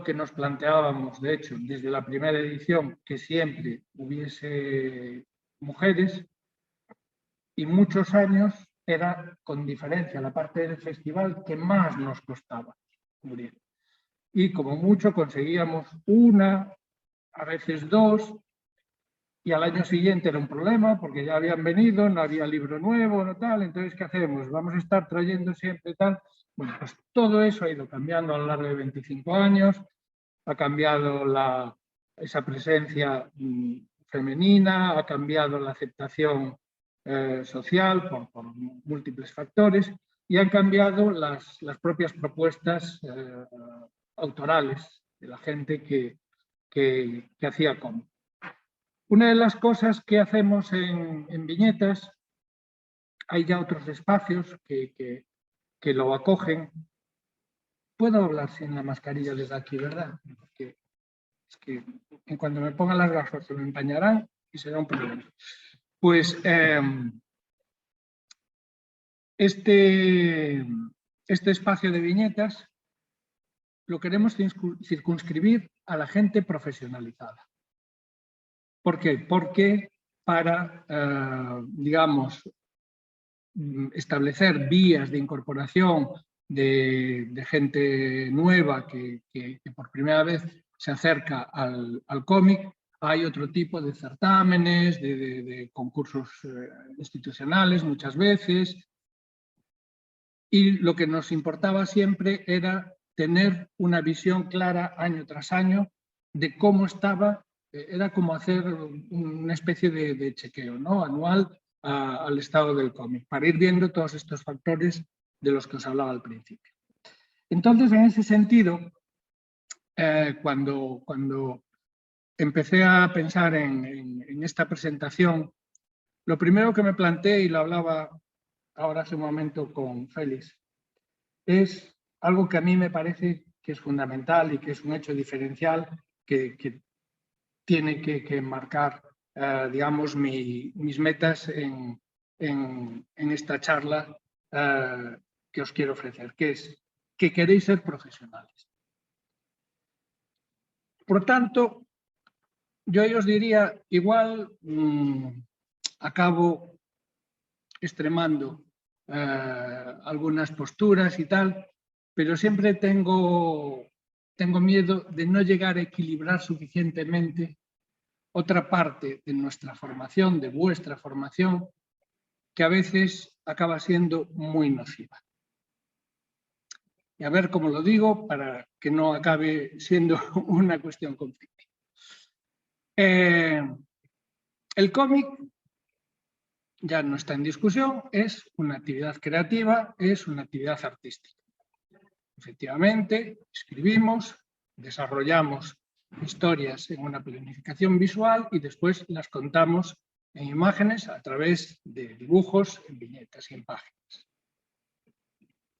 que nos planteábamos, de hecho, desde la primera edición, que siempre hubiese mujeres, y muchos años era, con diferencia, la parte del festival que más nos costaba cubrir. Y como mucho conseguíamos una, a veces dos, y al año siguiente era un problema porque ya habían venido, no había libro nuevo, no tal, entonces ¿qué hacemos? ¿Vamos a estar trayendo siempre tal? Bueno, pues todo eso ha ido cambiando a lo largo de 25 años, ha cambiado esa presencia femenina, ha cambiado la aceptación social por múltiples factores y han cambiado las propias propuestas autorales de la gente que hacía cómic. Una de las cosas que hacemos en Viñetas, hay ya otros espacios que lo acogen. Puedo hablar sin la mascarilla desde aquí, ¿verdad? Porque es que en cuanto me pongan las gafas se me empañarán y será un problema. Pues este espacio de viñetas lo queremos circunscribir a la gente profesionalizada. ¿Por qué? Porque para, digamos, establecer vías de incorporación de gente nueva que por primera vez se acerca al cómic, hay otro tipo de certámenes, de concursos institucionales muchas veces, y lo que nos importaba siempre era tener una visión clara año tras año de cómo estaba, era como hacer una especie de chequeo, ¿no?, anual al estado del cómic, para ir viendo todos estos factores de los que os hablaba al principio. Entonces, en ese sentido, cuando empecé a pensar en esta presentación, lo primero que me planteé, y lo hablaba ahora hace un momento con Félix, es algo que a mí me parece que es fundamental y que es un hecho diferencial que tiene que marcar, digamos, mis metas en esta charla que os quiero ofrecer, que es que queréis ser profesionales. Por tanto, yo os diría, igual acabo extremando algunas posturas y tal, pero siempre tengo miedo de no llegar a equilibrar suficientemente otra parte de nuestra formación, de vuestra formación, que a veces acaba siendo muy nociva. Y a ver cómo lo digo para que no acabe siendo una cuestión conflictiva. El cómic ya no está en discusión, es una actividad creativa, es una actividad artística. Efectivamente, escribimos, desarrollamos historias en una planificación visual y después las contamos en imágenes a través de dibujos, en viñetas y en páginas.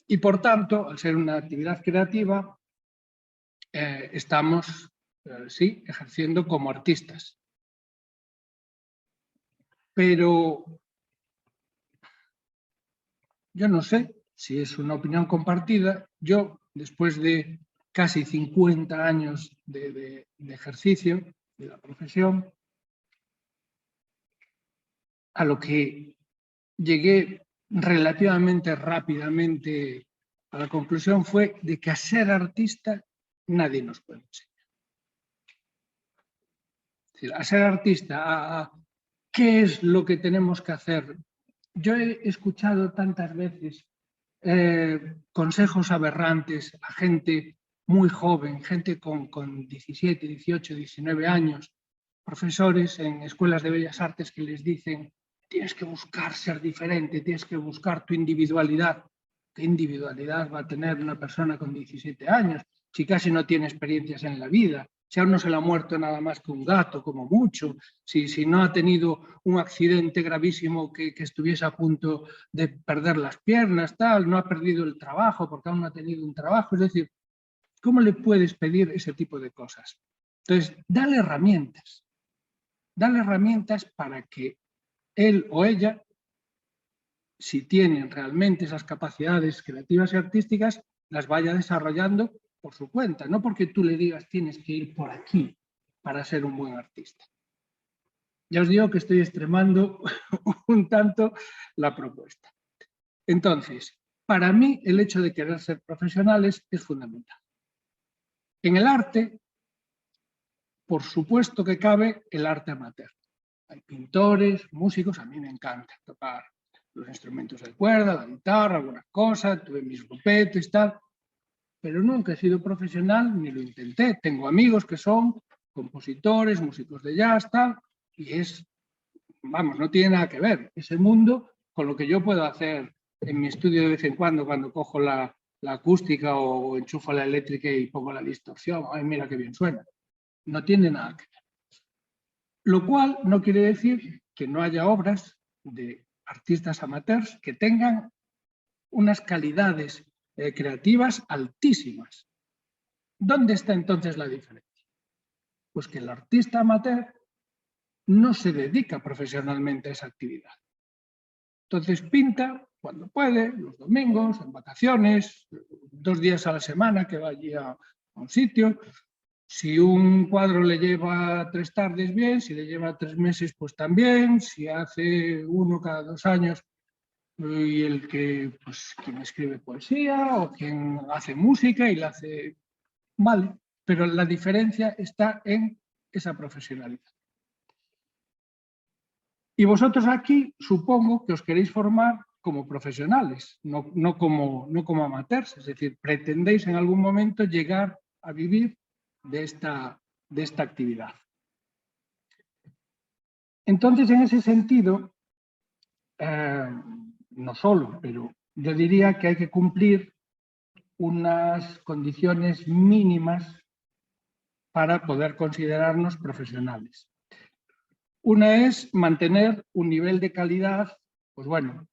Y por tanto, al ser una actividad creativa, estamos, sí, ejerciendo como artistas. Pero yo no sé si es una opinión compartida. Yo, después de casi 50 años de ejercicio de la profesión, a lo que llegué relativamente rápidamente a la conclusión fue de que a ser artista nadie nos puede enseñar. Es decir, a ser artista, ¿qué es lo que tenemos que hacer? Yo he escuchado tantas veces consejos aberrantes a gente muy joven, gente con 17, 18, 19 años, profesores en escuelas de bellas artes que les dicen: tienes que buscar ser diferente, tienes que buscar tu individualidad. ¿Qué individualidad va a tener una persona con 17 años si casi no tiene experiencias en la vida? Si aún no se le ha muerto nada más que un gato, como mucho, si no ha tenido un accidente gravísimo que estuviese a punto de perder las piernas, tal, no ha perdido el trabajo porque aún no ha tenido un trabajo. Es decir, ¿cómo le puedes pedir ese tipo de cosas? Entonces, dale herramientas para que él o ella, si tienen realmente esas capacidades creativas y artísticas, las vaya desarrollando por su cuenta, no porque tú le digas tienes que ir por aquí para ser un buen artista. Ya os digo que estoy extremando un tanto la propuesta. Entonces, para mí el hecho de querer ser profesionales es fundamental. En el arte, por supuesto que cabe el arte amateur. Hay pintores, músicos, a mí me encanta tocar los instrumentos de cuerda, la guitarra, algunas cosas, tuve mis grupetes, tal, pero nunca he sido profesional ni lo intenté. Tengo amigos que son compositores, músicos de jazz, tal, y es, vamos, no tiene nada que ver ese mundo con lo que yo puedo hacer en mi estudio de vez en cuando cojo la acústica o enchufo la eléctrica y pongo la distorsión. Ay, mira qué bien suena. No tiene nada que ver. Lo cual no quiere decir que no haya obras de artistas amateurs que tengan unas calidades creativas altísimas. ¿Dónde está entonces la diferencia? Pues que el artista amateur no se dedica profesionalmente a esa actividad. Entonces pinta cuando puede, los domingos, en vacaciones, 2 días a la semana que vaya a un sitio. Si un cuadro le lleva 3 tardes, bien. Si le lleva 3 meses, pues también. Si hace 1 cada 2 años, y el que, pues, quien escribe poesía o quien hace música y la hace, vale. Pero la diferencia está en esa profesionalidad. Y vosotros aquí supongo que os queréis formar como profesionales, no como amateurs, es decir, pretendéis en algún momento llegar a vivir de esta actividad. Entonces, en ese sentido, no solo, pero yo diría que hay que cumplir unas condiciones mínimas para poder considerarnos profesionales. Una es mantener un nivel de calidad, pues bueno,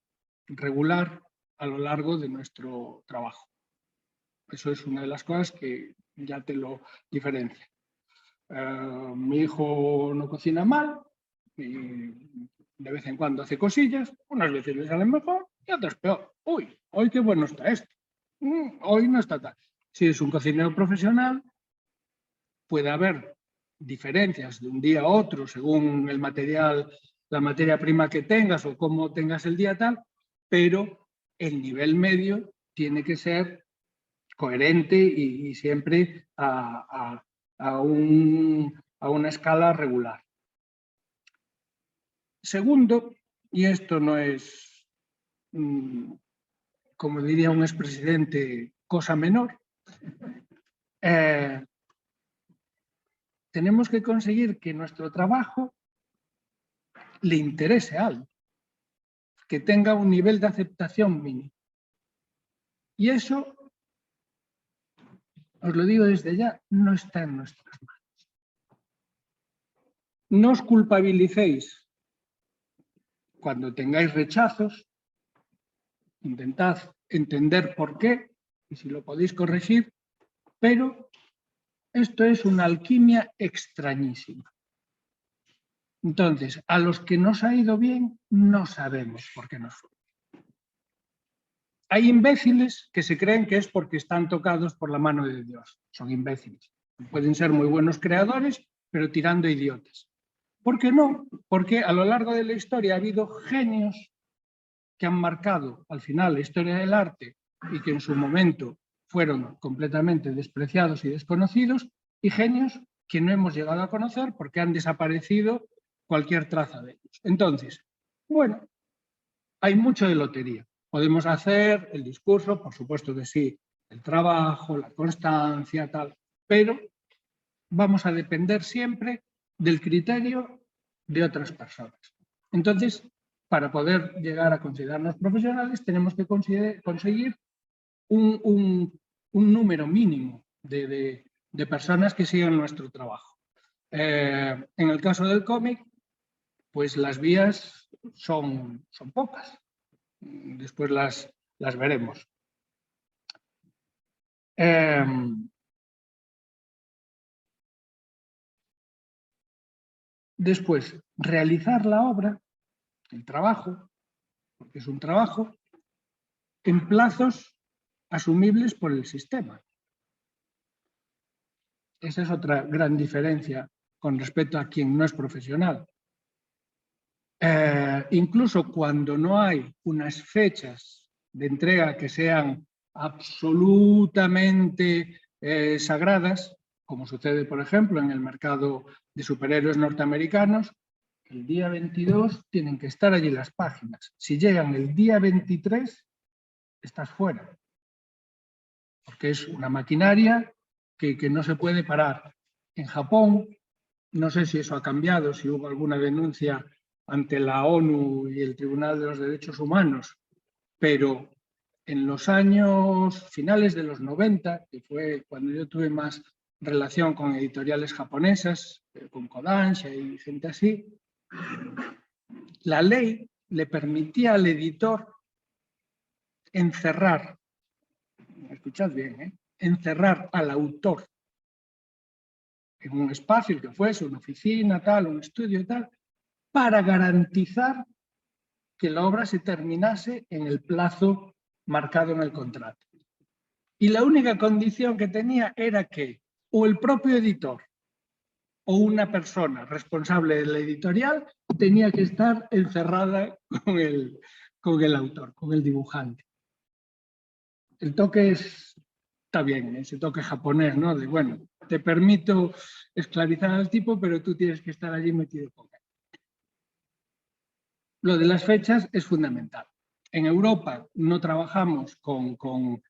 regular a lo largo de nuestro trabajo. Eso es una de las cosas que ya te lo diferencia. Mi hijo no cocina mal, y de vez en cuando hace cosillas, unas veces le salen mejor y otras peor. Uy, hoy qué bueno está esto. Hoy no está tal. Si es un cocinero profesional, puede haber diferencias de un día a otro según el material, la materia prima que tengas o cómo tengas el día tal, pero el nivel medio tiene que ser coherente y siempre a una escala regular. Segundo, y esto no es, como diría un expresidente, cosa menor, tenemos que conseguir que nuestro trabajo le interese a alguien, que tenga un nivel de aceptación mínimo. Y eso, os lo digo desde ya, no está en nuestras manos. No os culpabilicéis cuando tengáis rechazos, intentad entender por qué y si lo podéis corregir, pero esto es una alquimia extrañísima. Entonces, a los que nos ha ido bien, no sabemos por qué nos fue. Hay imbéciles que se creen que es porque están tocados por la mano de Dios. Son imbéciles. Pueden ser muy buenos creadores, pero tirando idiotas. ¿Por qué no? Porque a lo largo de la historia ha habido genios que han marcado al final la historia del arte y que en su momento fueron completamente despreciados y desconocidos, y genios que no hemos llegado a conocer porque han desaparecido cualquier traza de ellos. Entonces, bueno, hay mucho de lotería. Podemos hacer el discurso, por supuesto que sí, el trabajo, la constancia, tal, pero vamos a depender siempre del criterio de otras personas. Entonces, para poder llegar a considerarnos profesionales, tenemos que conseguir un número mínimo de personas que sigan nuestro trabajo. En el caso del cómic, pues las vías son pocas. Después las veremos. Después, realizar la obra, el trabajo, porque es un trabajo, en plazos asumibles por el sistema. Esa es otra gran diferencia con respecto a quien no es profesional. Incluso cuando no hay unas fechas de entrega que sean absolutamente sagradas, como sucede, por ejemplo, en el mercado de superhéroes norteamericanos, el día 22 tienen que estar allí las páginas. Si llegan el día 23, estás fuera, porque es una maquinaria que no se puede parar. En Japón, no sé si eso ha cambiado, si hubo alguna denuncia ante la ONU y el Tribunal de los Derechos Humanos, pero en los años finales de los 90, que fue cuando yo tuve más relación con editoriales japonesas, con Kodansha y gente así, la ley le permitía al editor encerrar, escuchad bien, encerrar al autor en un espacio que fuese, una oficina, tal, un estudio y tal, para garantizar que la obra se terminase en el plazo marcado en el contrato. Y la única condición que tenía era que o el propio editor o una persona responsable de la editorial tenía que estar encerrada con el autor, con el dibujante. El toque está bien, ese toque japonés, ¿no? De, bueno, te permito esclavizar al tipo, pero tú tienes que estar allí metido con él. Lo de las fechas es fundamental. En Europa no trabajamos con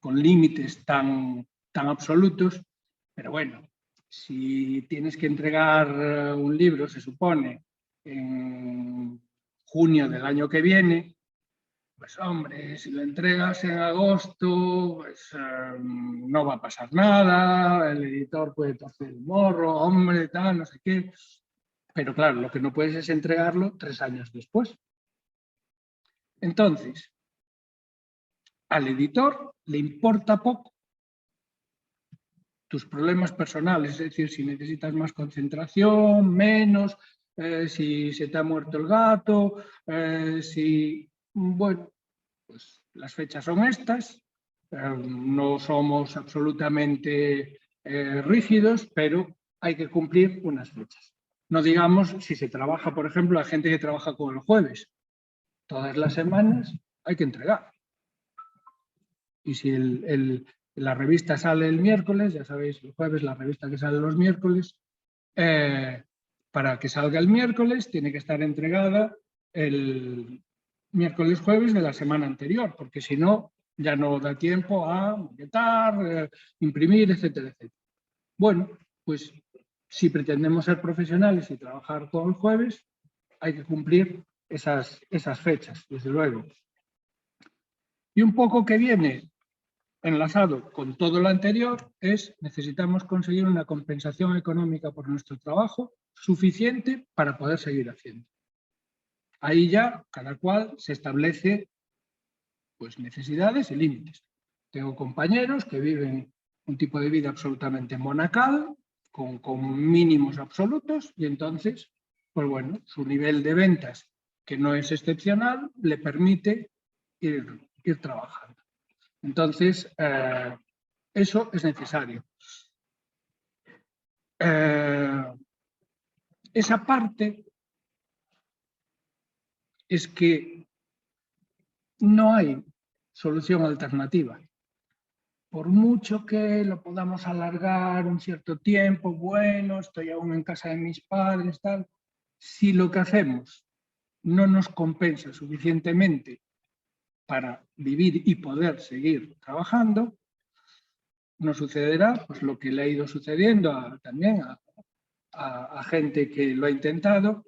límites tan absolutos, pero bueno, si tienes que entregar un libro, se supone, en junio del año que viene, pues hombre, si lo entregas en agosto, pues no va a pasar nada, el editor puede torcer el morro, hombre, tal, no sé qué. Pero claro, lo que no puedes es entregarlo 3 años después. Entonces, al editor le importa poco tus problemas personales, es decir, si necesitas más concentración, menos, si se te ha muerto el gato, si, bueno, pues las fechas son estas, no somos absolutamente rígidos, pero hay que cumplir unas fechas. No digamos si se trabaja, por ejemplo, la gente que trabaja con el jueves. Todas las semanas hay que entregar. Y si la revista sale el miércoles, ya sabéis, el jueves la revista que sale los miércoles, para que salga el miércoles tiene que estar entregada el miércoles jueves de la semana anterior, porque si no, ya no da tiempo a maquetar, imprimir, etcétera, etcétera. Bueno, pues si pretendemos ser profesionales y trabajar todo el jueves, hay que cumplir esas fechas, desde luego. Y un poco que viene enlazado con todo lo anterior es necesitamos conseguir una compensación económica por nuestro trabajo suficiente para poder seguir haciendo. Ahí ya cada cual se establece pues, necesidades y límites. Tengo compañeros que viven un tipo de vida absolutamente monacal, con mínimos absolutos, y entonces, pues bueno, su nivel de ventas, que no es excepcional, le permite ir trabajando. Entonces, eso es necesario. Esa parte es que no hay solución alternativa. Por mucho que lo podamos alargar un cierto tiempo, bueno, estoy aún en casa de mis padres, tal, si lo que hacemos no nos compensa suficientemente para vivir y poder seguir trabajando, nos sucederá pues, lo que le ha ido sucediendo también a gente que lo ha intentado,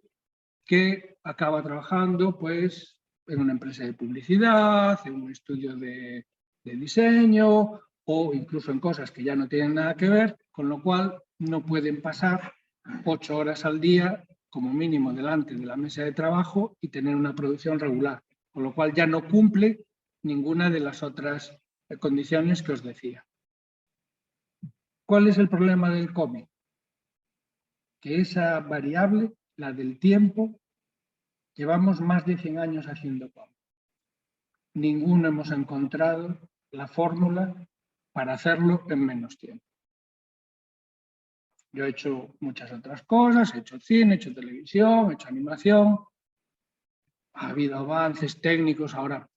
que acaba trabajando pues, en una empresa de publicidad, en un estudio de diseño o incluso en cosas que ya no tienen nada que ver, con lo cual no pueden pasar 8 horas al día como mínimo delante de la mesa de trabajo y tener una producción regular, con lo cual ya no cumple ninguna de las otras condiciones que os decía. ¿Cuál es el problema del cómic? Que esa variable, la del tiempo, llevamos más de 100 años haciendo cómic. Ninguno hemos encontrado la fórmula para hacerlo en menos tiempo. Yo he hecho muchas otras cosas, he hecho cine, he hecho televisión, he hecho animación. Ha habido avances técnicos, ahora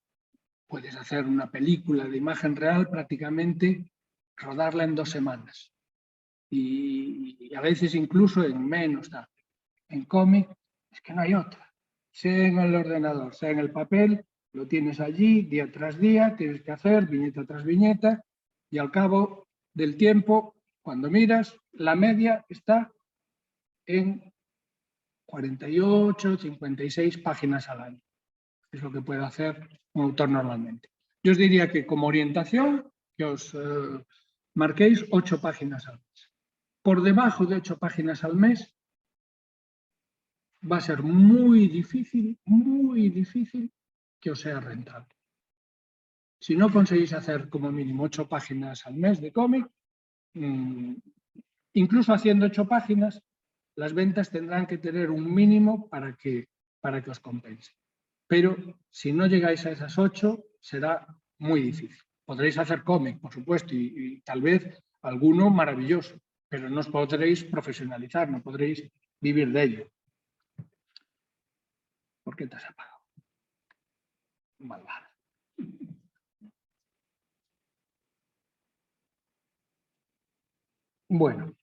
puedes hacer una película de imagen real prácticamente, rodarla en 2 semanas. Y a veces incluso en menos. En cómic es que no hay otra. Sea en el ordenador, sea en el papel, lo tienes allí día tras día, tienes que hacer viñeta tras viñeta y al cabo del tiempo, cuando miras, la media está en 48, 56 páginas al año. Es lo que puede hacer un autor normalmente. Yo os diría que como orientación, que os marquéis 8 páginas al mes. Por debajo de 8 páginas al mes va a ser muy difícil que os sea rentable. Si no conseguís hacer como mínimo 8 páginas al mes de cómic, incluso haciendo 8 páginas, las ventas tendrán que tener un mínimo para que os compense. Pero si no llegáis a esas 8, será muy difícil. Podréis hacer cómic, por supuesto, y tal vez alguno maravilloso, pero no os podréis profesionalizar, no podréis vivir de ello. ¿Por qué te has apagado? Malvada. Bueno.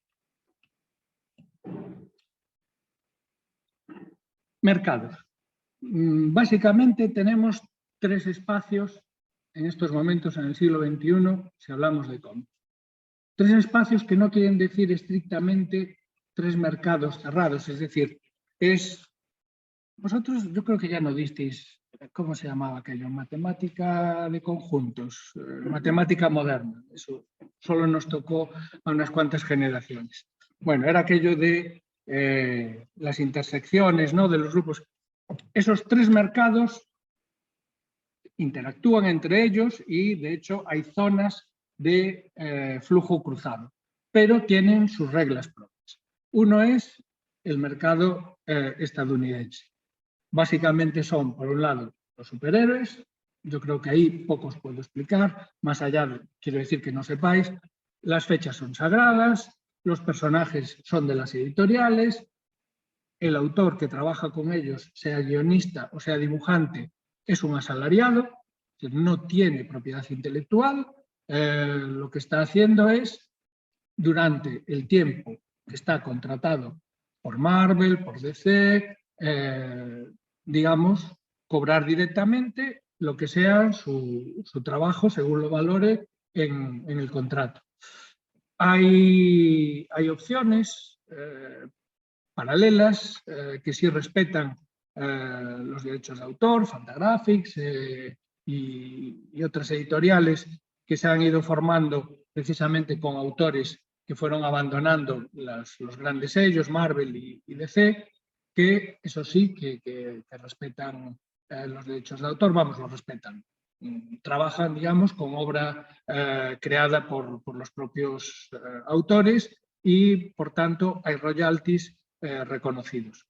Mercados. Básicamente tenemos 3 espacios en estos momentos en el siglo XXI, si hablamos de cómic. 3 espacios que no quieren decir estrictamente 3 mercados cerrados, es decir, vosotros yo creo que ya no disteis, ¿cómo se llamaba aquello? Matemática de conjuntos, matemática moderna, eso solo nos tocó a unas cuantas generaciones. Bueno, era aquello de las intersecciones, ¿no?, de los grupos. Esos 3 mercados interactúan entre ellos y, de hecho, hay zonas de flujo cruzado, pero tienen sus reglas propias. Uno es el mercado estadounidense. Básicamente son, por un lado, los superhéroes. Yo creo que ahí poco os puedo explicar, más allá, quiero decir que no sepáis, las fechas son sagradas, los personajes son de las editoriales, el autor que trabaja con ellos, sea guionista o sea dibujante, es un asalariado, que no tiene propiedad intelectual, lo que está haciendo es, durante el tiempo que está contratado por Marvel, por DC, digamos, cobrar directamente lo que sea su trabajo según lo valore en el contrato. Hay opciones paralelas que sí respetan los derechos de autor, Fantagraphics y otras editoriales que se han ido formando precisamente con autores que fueron abandonando los grandes sellos, Marvel y DC, que eso sí, que respetan los derechos de autor, vamos, los respetan. Trabajan, digamos, con obra creada por los propios autores y, por tanto, hay royalties reconocidos.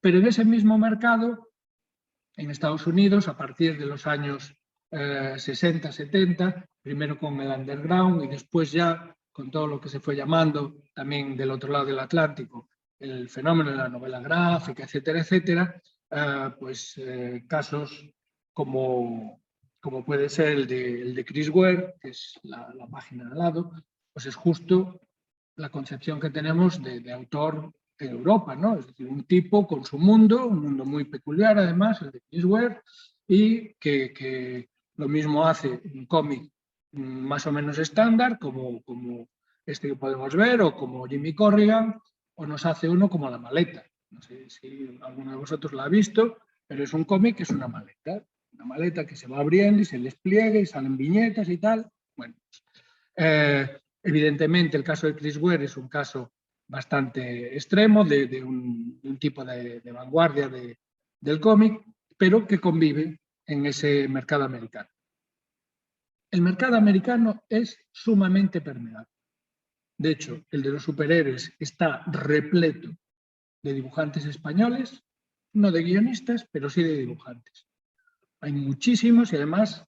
Pero en ese mismo mercado, en Estados Unidos, a partir de los años 60, 70, primero con el underground y después ya con todo lo que se fue llamando también del otro lado del Atlántico, el fenómeno de la novela gráfica, etcétera, etcétera, pues casos como puede ser el de Chris Ware, que es la página de al lado, pues es justo la concepción que tenemos de autor en Europa, ¿no? Es decir, un tipo con su mundo, un mundo muy peculiar además, el de Chris Ware, y que lo mismo hace un cómic más o menos estándar, como este que podemos ver, o como Jimmy Corrigan, o nos hace uno como La maleta. No sé si alguno de vosotros la ha visto, pero es un cómic que es una maleta que se va abriendo y se despliega y salen viñetas y tal. Bueno, evidentemente el caso de Chris Ware es un caso bastante extremo de un tipo de vanguardia del cómic, pero que convive en ese mercado americano. El mercado americano es sumamente permeable. De hecho, el de los superhéroes está repleto de dibujantes españoles, no de guionistas, pero sí de dibujantes. Hay muchísimos y además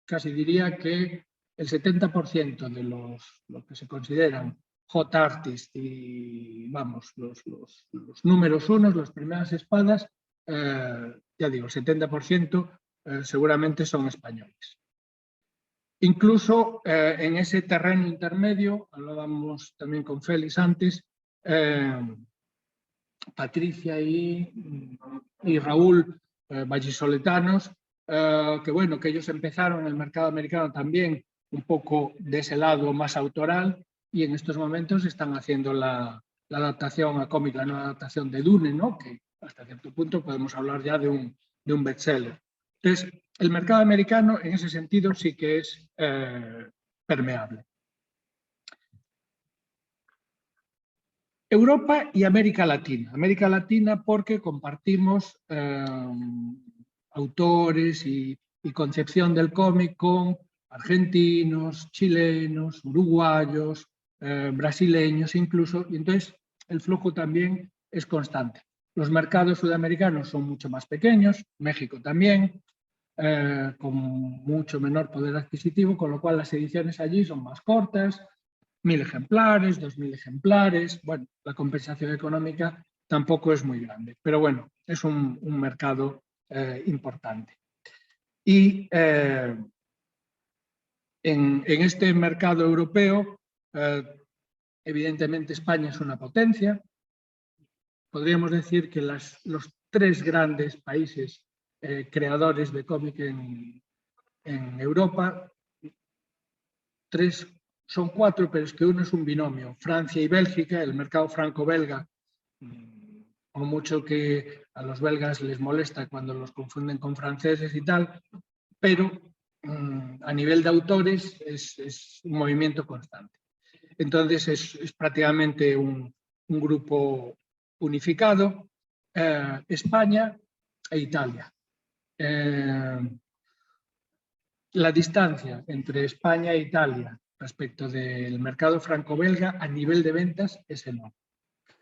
casi diría que el 70% de lo que se consideran J-Artist y, vamos, los números unos, las primeras espadas, ya digo, el 70% seguramente son españoles. Incluso en ese terreno intermedio, hablábamos también con Félix antes, Patricia y Raúl vallisoletanos, que bueno, que ellos empezaron en el mercado americano también un poco de ese lado más autoral y en estos momentos están haciendo la adaptación a cómic, la nueva adaptación de Dune, ¿no? Que hasta cierto punto podemos hablar ya de un bestseller. Entonces, el mercado americano en ese sentido sí que es permeable. Europa y América Latina. América Latina porque compartimos autores y concepción del cómic con argentinos, chilenos, uruguayos, brasileños incluso, y entonces el flujo también es constante. Los mercados sudamericanos son mucho más pequeños, México también, con mucho menor poder adquisitivo, con lo cual las ediciones allí son más cortas, 1.000 ejemplares, 2.000 ejemplares. Bueno, la compensación económica tampoco es muy grande, pero bueno, es un mercado importante. Y en este mercado europeo, evidentemente España es una potencia. Podríamos decir que los tres grandes países creadores de cómic en Europa, son cuatro, pero es que uno es un binomio. Francia y Bélgica, el mercado franco-belga, por mucho que a los belgas les molesta cuando los confunden con franceses y tal, pero a nivel de autores es un movimiento constante. Entonces es prácticamente un grupo unificado, España e Italia. La distancia entre España e Italia respecto del mercado franco-belga a nivel de ventas es enorme.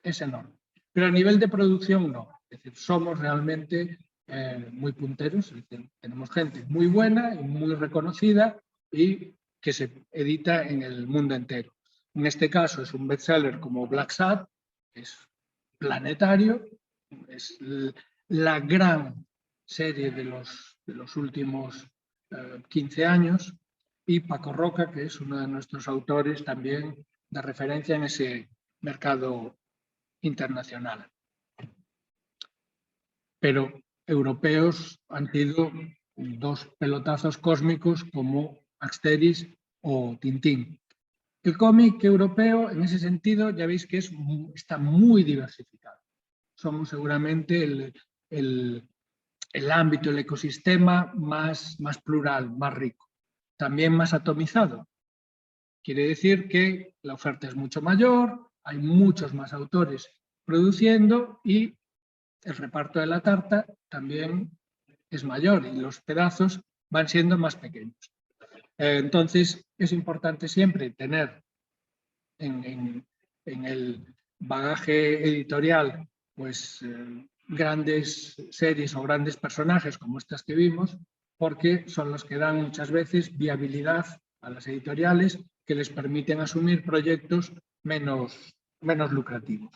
Es enorme. Pero a nivel de producción no. Es decir, somos realmente muy punteros. Es decir, tenemos gente muy buena y muy reconocida y que se edita en el mundo entero. En este caso es un bestseller como Black Sad, que es planetario, es la gran serie de los últimos 15 años, y Paco Roca, que es uno de nuestros autores también de referencia en ese mercado internacional. Pero europeos han sido dos pelotazos cósmicos como Asterix o Tintín. El cómic europeo, en ese sentido, ya veis que está muy diversificado. Somos seguramente el ámbito, el ecosistema más plural, más rico. También más atomizado. Quiere decir que la oferta es mucho mayor, hay muchos más autores produciendo y el reparto de la tarta también es mayor y los pedazos van siendo más pequeños. Entonces, es importante siempre tener en el bagaje editorial pues grandes series o grandes personajes como estas que vimos, porque son los que dan muchas veces viabilidad a las editoriales que les permiten asumir proyectos menos lucrativos.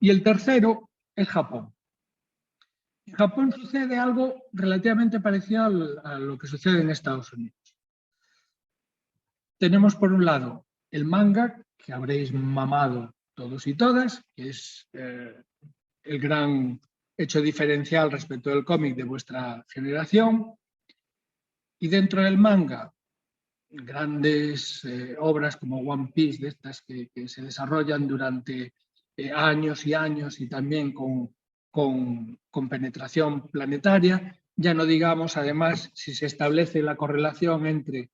Y el tercero es Japón. En Japón sucede algo relativamente parecido a lo que sucede en Estados Unidos. Tenemos por un lado el manga, que habréis mamado todos y todas, que es el gran hecho diferencial respecto del cómic de vuestra generación. Y dentro del manga, grandes obras como One Piece, de estas que se desarrollan durante años y años y también con penetración planetaria. Ya no digamos, además, si se establece la correlación entre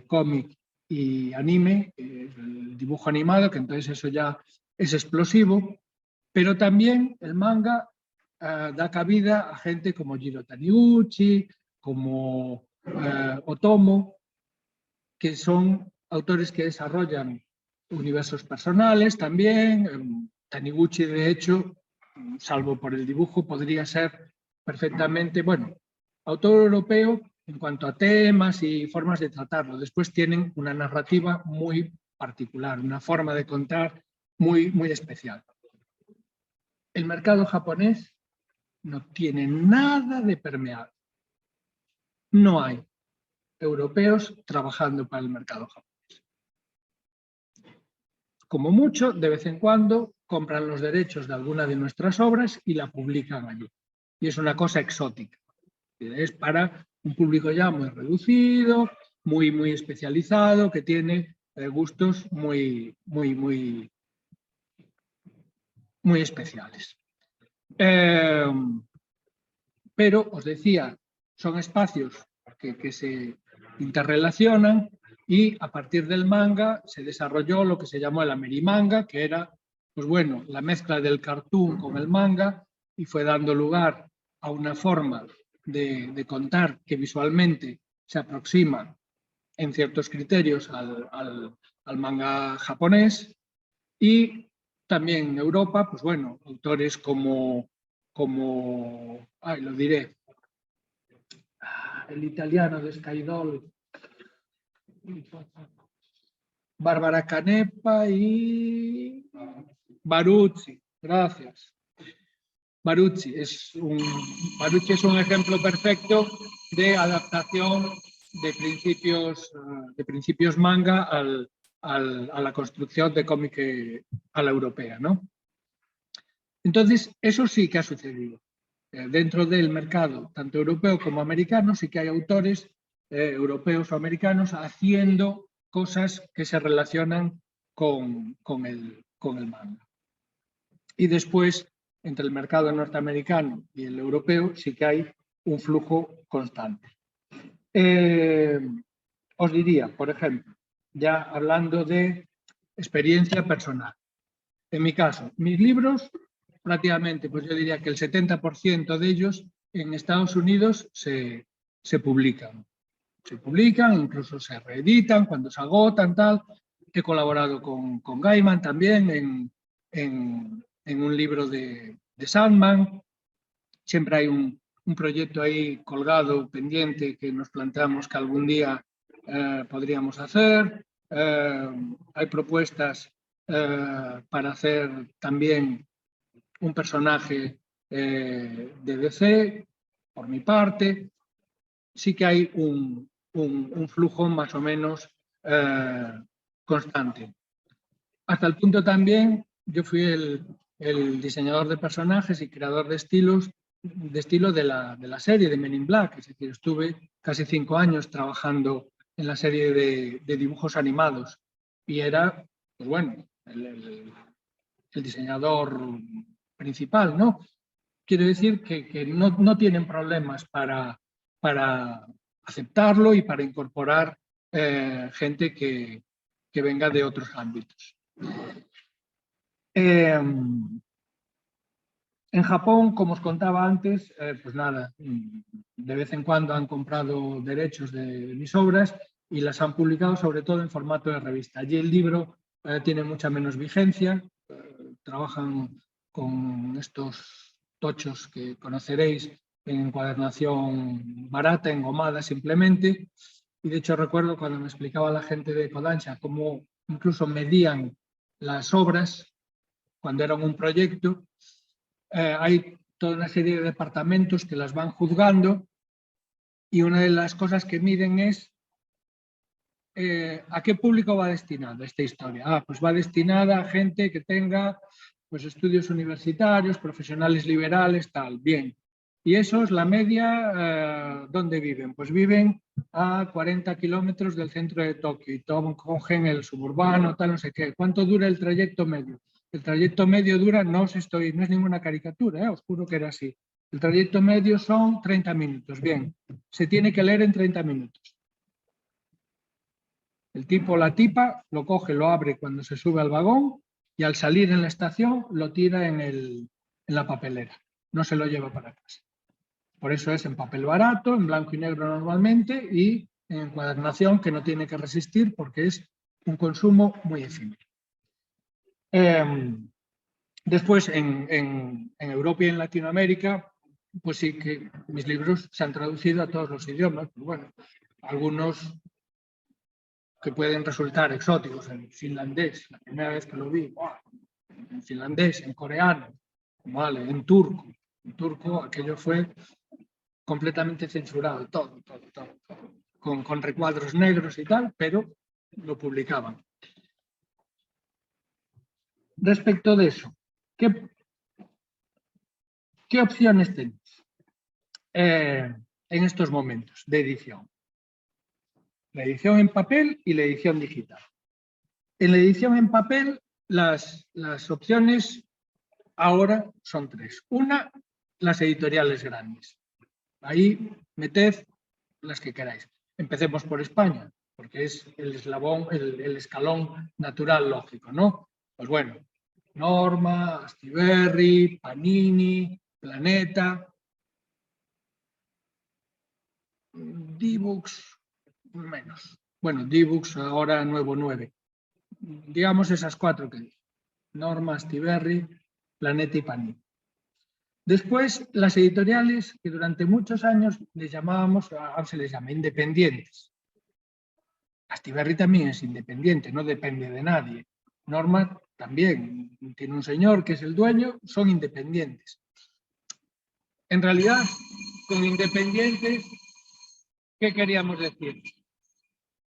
cómic y anime, el dibujo animado, que entonces eso ya es explosivo, pero también el manga da cabida a gente como Jiro Taniguchi, como Otomo, que son autores que desarrollan universos personales también. Taniguchi, de hecho, salvo por el dibujo, podría ser perfectamente, bueno, autor europeo en cuanto a temas y formas de tratarlo. Después tienen una narrativa muy particular, una forma de contar muy, muy especial. El mercado japonés no tiene nada de permeable. No hay europeos trabajando para el mercado japonés. Como mucho, de vez en cuando, compran los derechos de alguna de nuestras obras y la publican allí. Y es una cosa exótica. Es para un público ya muy reducido, muy, muy especializado, que tiene gustos muy, muy, muy, muy especiales. Pero, os decía, son espacios que se interrelacionan y a partir del manga se desarrolló lo que se llamó el amerimanga, que era, pues bueno, la mezcla del cartoon con el manga y fue dando lugar a una forma de contar que visualmente se aproxima en ciertos criterios al manga japonés. Y también en Europa, pues bueno, autores como lo diré, el italiano de Skydoll, Bárbara Canepa y Baruzzi, gracias. Baruzzi es un ejemplo perfecto de adaptación de principios manga a la construcción de cómic a la europea, ¿no? Entonces, eso sí que ha sucedido. Dentro del mercado, tanto europeo como americano, sí que hay autores europeos o americanos haciendo cosas que se relacionan con el manga. Y después, entre el mercado norteamericano y el europeo, sí que hay un flujo constante. Os diría, por ejemplo, ya hablando de experiencia personal. En mi caso, mis libros, prácticamente, pues yo diría que el 70% de ellos en Estados Unidos se publican. Se publican, incluso se reeditan cuando se agotan, tal. He colaborado con Gaiman también en un libro de Sandman. Siempre hay un proyecto ahí colgado, pendiente, que nos planteamos que algún día podríamos hacer. Hay propuestas para hacer también un personaje de DC, por mi parte. Sí que hay un flujo más o menos constante. Hasta el punto también, yo fui el diseñador de personajes y creador de estilo de la serie de Men in Black. Es decir, estuve casi 5 años trabajando en la serie de dibujos animados y era, pues bueno, el diseñador principal, ¿no? Quiero decir que no tienen problemas para aceptarlo y para incorporar gente que venga de otros ámbitos. En Japón, como os contaba antes, pues nada, de vez en cuando han comprado derechos de mis obras y las han publicado sobre todo en formato de revista. Allí el libro tiene mucha menos vigencia, trabajan con estos tochos que conoceréis en encuadernación barata, engomada simplemente. Y de hecho recuerdo cuando me explicaba la gente de Kodansha cómo incluso medían las obras cuando eran un proyecto. Hay toda una serie de departamentos que las van juzgando y una de las cosas que miden es ¿a qué público va destinada esta historia? Pues va destinada a gente que tenga pues, estudios universitarios, profesionales liberales, tal. Bien. Y eso es la media, ¿dónde viven? Pues viven a 40 kilómetros del centro de Tokio y cogen el suburbano, tal, no sé qué. ¿Cuánto dura el trayecto medio? El trayecto medio dura, no es ninguna caricatura, os juro que era así. El trayecto medio son 30 minutos. Bien, se tiene que leer en 30 minutos. El tipo o la tipa lo coge, lo abre cuando se sube al vagón y al salir en la estación lo tira en la papelera. No se lo lleva para casa. Por eso es en papel barato, en blanco y negro normalmente y en encuadernación que no tiene que resistir porque es un consumo muy efímero. Después, en Europa y en Latinoamérica, pues sí que mis libros se han traducido a todos los idiomas. Pero bueno, algunos que pueden resultar exóticos, en finlandés, la primera vez que lo vi, ¡buah! En finlandés, en coreano, vale, en turco aquello fue completamente censurado, todo. Con recuadros negros y tal, pero lo publicaban. Respecto de eso, ¿qué opciones tenemos en estos momentos de edición? La edición en papel y la edición digital. En la edición en papel, las opciones ahora son tres. Una, las editoriales grandes. Ahí meted las que queráis. Empecemos por España, porque es el eslabón, el escalón natural lógico, ¿no? Pues bueno, Norma, Astiberri, Panini, Planeta, D-Books, menos. Bueno, D-Books ahora nuevo 9. Digamos esas cuatro que dije. Norma, Astiberri, Planeta y Panini. Después, las editoriales que durante muchos años les llamábamos, ahora se les llama independientes. Astiberri también es independiente, no depende de nadie. Norma también tiene un señor que es el dueño, son independientes. En realidad, con independientes, ¿qué queríamos decir?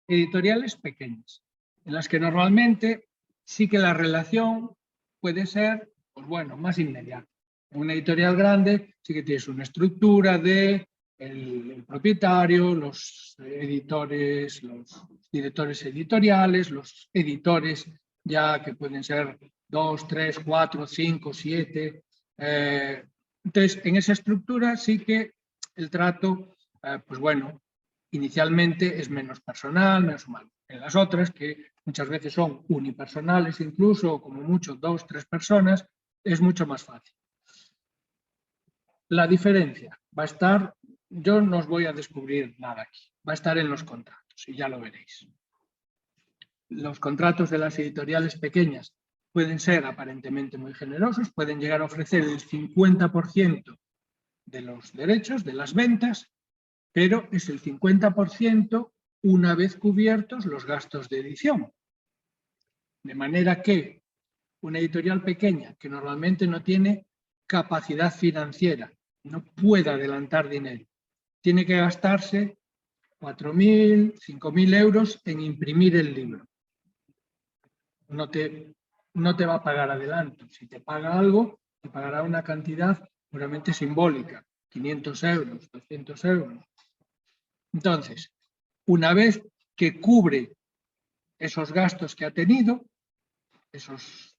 Editoriales pequeñas, en las que normalmente sí que la relación puede ser, pues bueno, más inmediata. En una editorial grande sí que tienes una estructura de el propietario, los editores, los directores editoriales, los editores ya que pueden ser 2, 3, 4, 5, 7. Entonces, en esa estructura sí que el trato, pues bueno, inicialmente es menos personal, menos humano. En las otras, que muchas veces son unipersonales incluso, o como mucho 2, 3 personas, es mucho más fácil. La diferencia va a estar, yo no os voy a descubrir nada aquí, va a estar en los contratos y ya lo veréis. Los contratos de las editoriales pequeñas pueden ser aparentemente muy generosos, pueden llegar a ofrecer el 50% de los derechos, de las ventas, pero es el 50% una vez cubiertos los gastos de edición. De manera que una editorial pequeña que normalmente no tiene capacidad financiera, no puede adelantar dinero, tiene que gastarse 4.000, 5.000 euros en imprimir el libro. No te va a pagar adelanto. Si te paga algo, te pagará una cantidad puramente simbólica, 500 euros, 200 euros. Entonces, una vez que cubre esos gastos que ha tenido, esos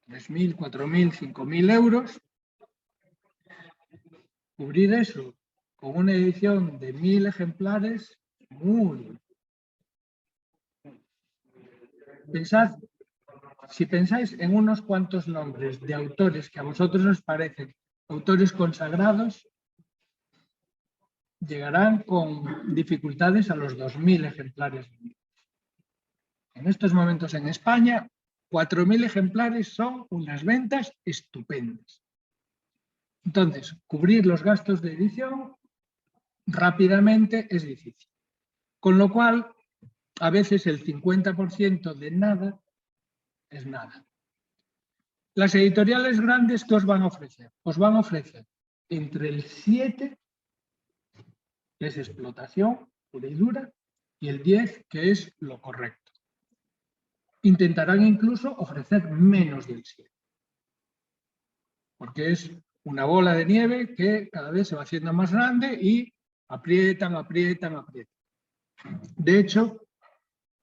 3.000, 4.000, 5.000 euros, cubrir eso con una edición de 1.000 ejemplares, muy... Pensad, si pensáis en unos cuantos nombres de autores que a vosotros os parecen autores consagrados, llegarán con dificultades a los 2.000 ejemplares. En estos momentos en España, 4.000 ejemplares son unas ventas estupendas. Entonces, cubrir los gastos de edición rápidamente es difícil. Con lo cual, a veces el 50% de nada es nada. Las editoriales grandes, ¿qué os van a ofrecer? Os van a ofrecer entre el 7, que es explotación pura y dura, y el 10, que es lo correcto. Intentarán incluso ofrecer menos del 7, porque es una bola de nieve que cada vez se va haciendo más grande y aprietan. De hecho,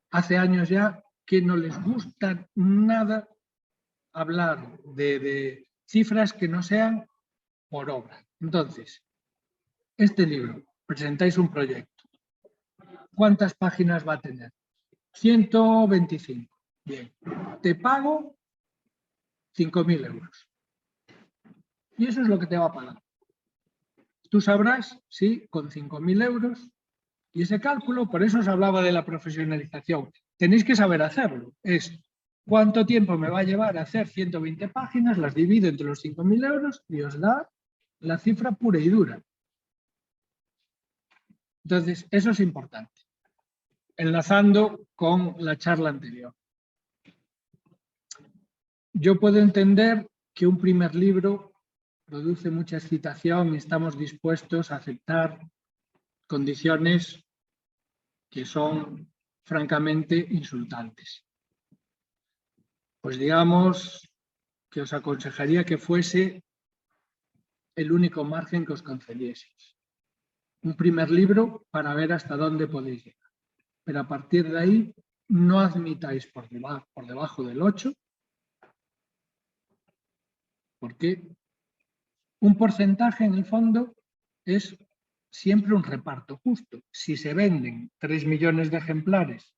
hace años ya que no les gusta nada hablar de cifras que no sean por obra. Entonces, este libro, presentáis un proyecto. ¿Cuántas páginas va a tener? 125. Bien, te pago 5.000 euros. Y eso es lo que te va a pagar. Tú sabrás si con 5.000 euros, y ese cálculo, por eso os hablaba de la profesionalización, tenéis que saber hacerlo. Es cuánto tiempo me va a llevar a hacer 120 páginas, las divido entre los 5.000 euros y os da la cifra pura y dura. Entonces, eso es importante. Enlazando con la charla anterior. Yo puedo entender que un primer libro produce mucha excitación y estamos dispuestos a aceptar condiciones que son francamente insultantes. Pues digamos que os aconsejaría que fuese el único margen que os concedieseis. Un primer libro para ver hasta dónde podéis llegar. Pero a partir de ahí no admitáis por debajo del 8, porque un porcentaje en el fondo es siempre un reparto justo. Si se venden 3 millones de ejemplares,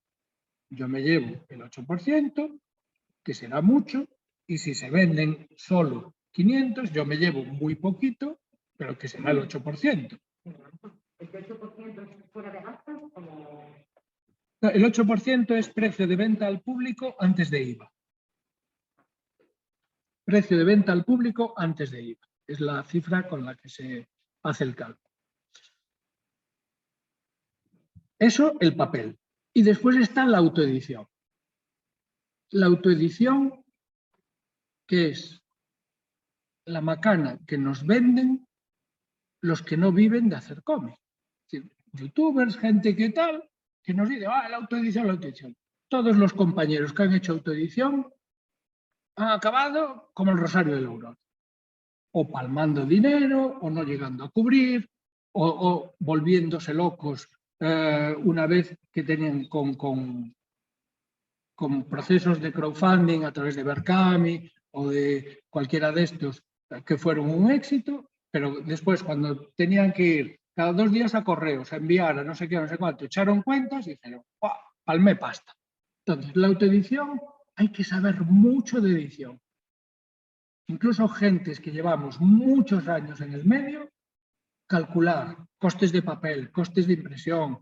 yo me llevo el 8%, que será mucho, y si se venden solo 500, yo me llevo muy poquito, pero que será el 8%. ¿El 8% es fuera de gastos o...? El 8% es precio de venta al público antes de IVA. Precio de venta al público antes de IVA. Es la cifra con la que se hace el cálculo. Eso, el papel. Y después está la autoedición. La autoedición, que es la macana que nos venden los que no viven de hacer cómic. Es decir, youtubers, gente que tal, que nos dice, la autoedición, la autoedición. Todos los compañeros que han hecho autoedición han acabado como el Rosario del Aurora. O palmando dinero, o no llegando a cubrir, o volviéndose locos una vez que tenían con procesos de crowdfunding a través de Berkami o de cualquiera de estos que fueron un éxito, pero después cuando tenían que ir cada 2 días a correos, a enviar a no sé qué, no sé cuánto, echaron cuentas y dijeron, palmé pasta. Entonces, la autoedición, hay que saber mucho de edición. Incluso gentes que llevamos muchos años en el medio, calcular costes de papel, costes de impresión,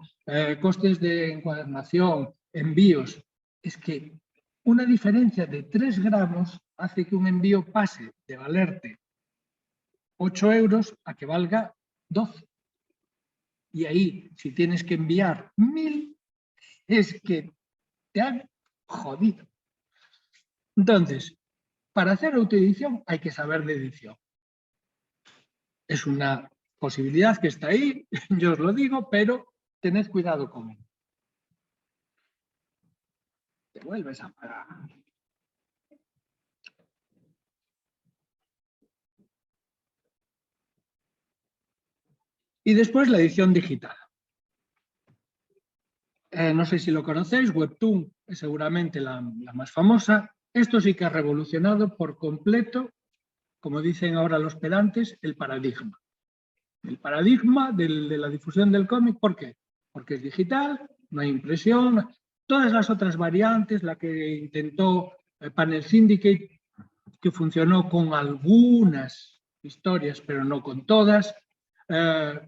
costes de encuadernación, envíos. Es que una diferencia de 3 gramos hace que un envío pase de valerte 8 euros a que valga 12. Y ahí, si tienes que enviar 1000, es que te han jodido. Entonces, para hacer autoedición hay que saber de edición. Es una posibilidad que está ahí, yo os lo digo, pero tened cuidado con él. Te vuelves a parar. Y después la edición digital. No sé si lo conocéis, Webtoon es seguramente la más famosa. Esto sí que ha revolucionado por completo, como dicen ahora los pedantes, el paradigma. El paradigma de la difusión del cómic, ¿por qué? Porque es digital, no hay impresión, todas las otras variantes, la que intentó Panel Syndicate, que funcionó con algunas historias, pero no con todas.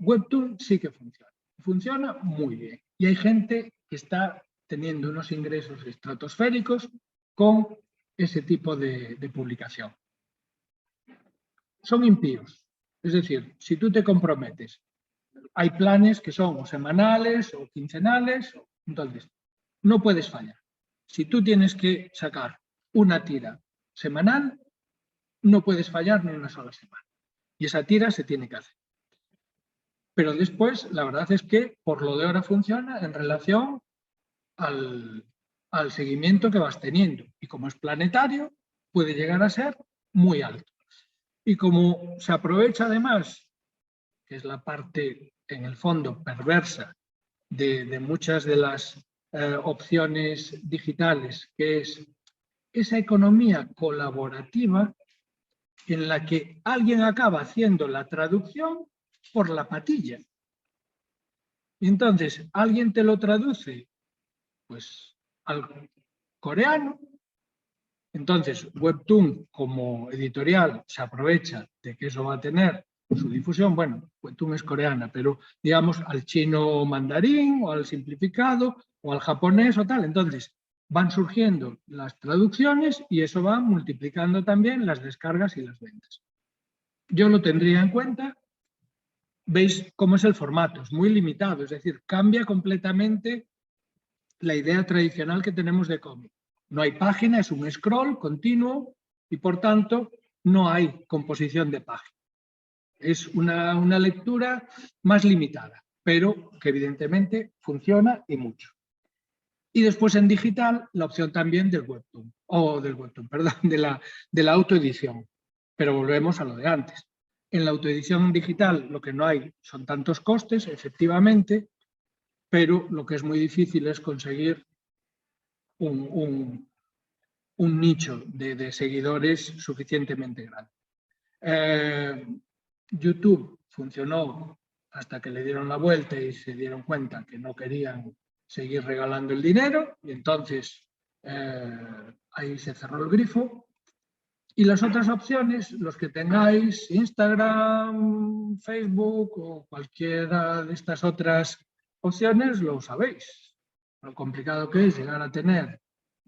Webtoon sí que funciona. Funciona muy bien. Y hay gente que está teniendo unos ingresos estratosféricos con ese tipo de publicación. Son impíos. Es decir, si tú te comprometes, hay planes que son o semanales o quincenales, entonces no puedes fallar. Si tú tienes que sacar una tira semanal, no puedes fallar ni una sola semana. Y esa tira se tiene que hacer. Pero después, la verdad es que por lo de ahora funciona en relación al seguimiento que vas teniendo. Y como es planetario, puede llegar a ser muy alto. Y como se aprovecha además, que es la parte en el fondo perversa de muchas de las opciones digitales, que es esa economía colaborativa en la que alguien acaba haciendo la traducción por la patilla. Y entonces alguien te lo traduce pues al coreano. Entonces Webtoon como editorial se aprovecha de que eso va a tener su difusión. Bueno, Webtoon es coreana, pero digamos al chino mandarín o al simplificado o al japonés o tal. Entonces van surgiendo las traducciones y eso va multiplicando también las descargas y las ventas. yo lo tendría en cuenta. Veis cómo es el formato, es muy limitado, es decir, cambia completamente la idea tradicional que tenemos de cómic. No hay página, es un scroll continuo y por tanto no hay composición de página. Es una lectura más limitada, pero que evidentemente funciona y mucho. Y después en digital la opción también del webtoon, perdón, de la autoedición. Pero volvemos a lo de antes. En la autoedición digital lo que no hay son tantos costes, efectivamente, pero lo que es muy difícil es conseguir un nicho de seguidores suficientemente grande. YouTube funcionó hasta que le dieron la vuelta y se dieron cuenta que no querían seguir regalando el dinero y entonces ahí se cerró el grifo. Y las otras opciones, los que tengáis Instagram, Facebook o cualquiera de estas otras opciones, lo sabéis. Lo complicado que es llegar a tener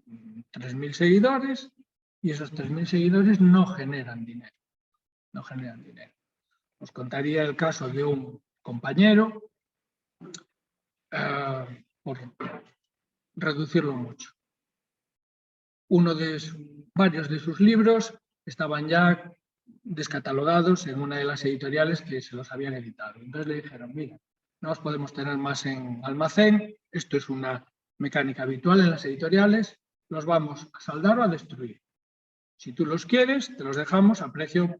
3.000 seguidores y esos 3.000 seguidores no generan dinero. No generan dinero. Os contaría el caso de un compañero, por reducirlo mucho. Varios de sus libros estaban ya descatalogados en una de las editoriales que se los habían editado. Entonces le dijeron, mira, no os podemos tener más en almacén, esto es una mecánica habitual en las editoriales, los vamos a saldar o a destruir. Si tú los quieres, te los dejamos a precio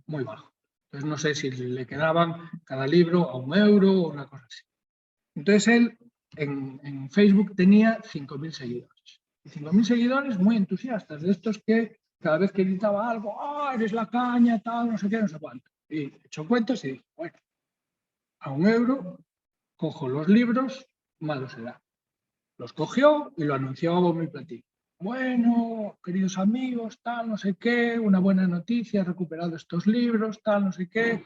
muy bajo. Entonces no sé si le quedaban cada libro a €1 o una cosa así. Entonces él en Facebook tenía 5.000 seguidores. Y 5.000 seguidores muy entusiastas, de estos que cada vez que editaba algo, ¡ah, eres la caña, tal, no sé qué, no sé cuánto! Y echó cuentas y dijo, bueno, a €1 cojo los libros, malo será. Los cogió y lo anunció a bombo y platillo. Bueno, queridos amigos, tal, no sé qué, una buena noticia, he recuperado estos libros, tal, no sé qué,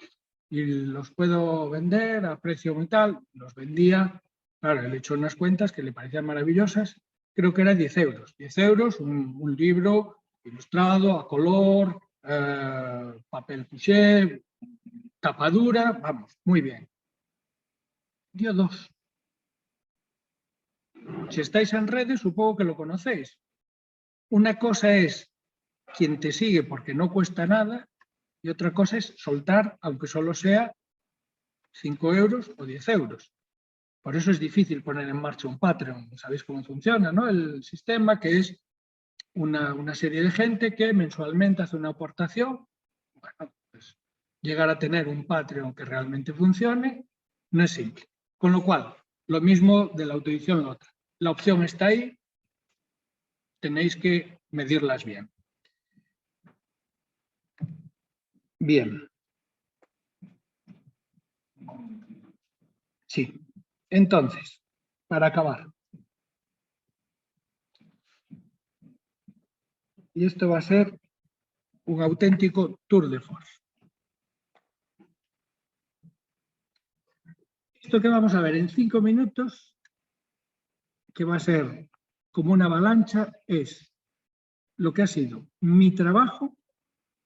y los puedo vender a precio muy tal. Los vendía, claro, le echó unas cuentas que le parecían maravillosas, creo que era €10. €10, un libro ilustrado, a color, papel couché, tapadura, vamos, muy bien. Dio 2. Si estáis en redes, supongo que lo conocéis. Una cosa es quien te sigue porque no cuesta nada y otra cosa es soltar, aunque solo sea 5 € o 10 €. Por eso es difícil poner en marcha un Patreon. Sabéis cómo funciona, ¿no? El sistema, que es una serie de gente que mensualmente hace una aportación. Bueno, pues llegar a tener un Patreon que realmente funcione no es simple. Con lo cual, lo mismo de la autoedición, la otra. La opción está ahí, tenéis que medirlas bien. Bien. Sí. Entonces, para acabar. Y esto va a ser un auténtico tour de force. Esto que vamos a ver en 5 minutos, que va a ser como una avalancha, es lo que ha sido mi trabajo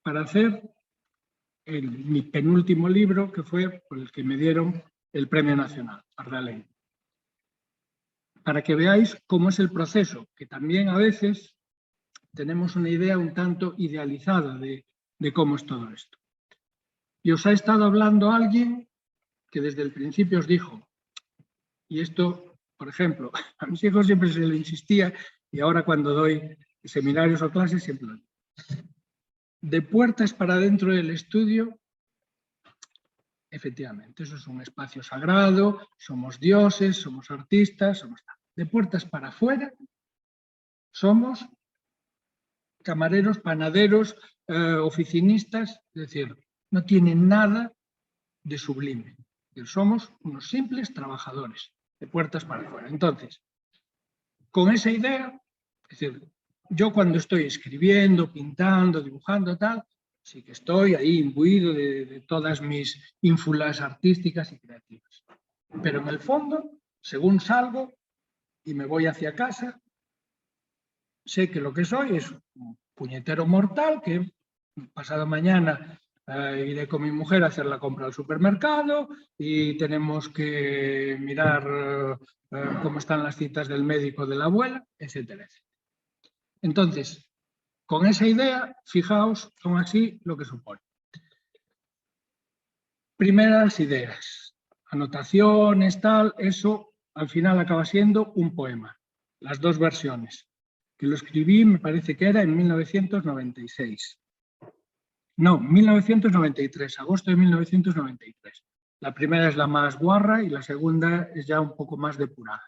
para hacer mi penúltimo libro, que fue por el que me dieron el Premio Nacional, Ardalén. Para que veáis cómo es el proceso, que también a veces tenemos una idea un tanto idealizada de cómo es todo esto. Y os ha estado hablando alguien que desde el principio os dijo, y esto, por ejemplo, a mis hijos siempre se lo insistía, y ahora cuando doy seminarios o clases siempre lo digo. De puertas para dentro del estudio, efectivamente, eso es un espacio sagrado, somos dioses, somos artistas, somos... De puertas para afuera, somos camareros, panaderos, oficinistas, es decir, no tiene nada de sublime. Somos unos simples trabajadores, de puertas para afuera. Entonces, con esa idea, es decir, yo cuando estoy escribiendo, pintando, dibujando, tal, sí que estoy ahí imbuido de todas mis ínfulas artísticas y creativas. Pero en el fondo, según salgo y me voy hacia casa, sé que lo que soy es un puñetero mortal que pasado mañana iré con mi mujer a hacer la compra al supermercado y tenemos que mirar cómo están las citas del médico de la abuela, etcétera, etcétera. Entonces, con esa idea, fijaos, aún así, lo que supone. Primeras ideas, anotaciones, tal, eso al final acaba siendo un poema, las dos versiones, que lo escribí, me parece que era en 1996. No, 1993, agosto de 1993. La primera es la más guarra y la segunda es ya un poco más depurada.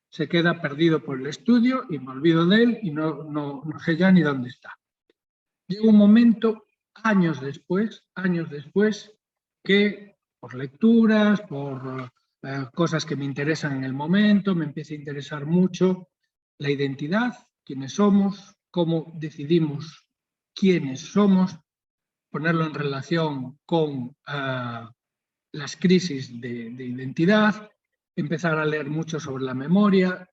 Se queda perdido por el estudio y me olvido de él y no sé ya ni dónde está. Llega un momento, años después, que por lecturas, por cosas que me interesan en el momento, me empieza a interesar mucho la identidad, quiénes somos, cómo decidimos quiénes somos, ponerlo en relación con las crisis de identidad, empezar a leer mucho sobre la memoria,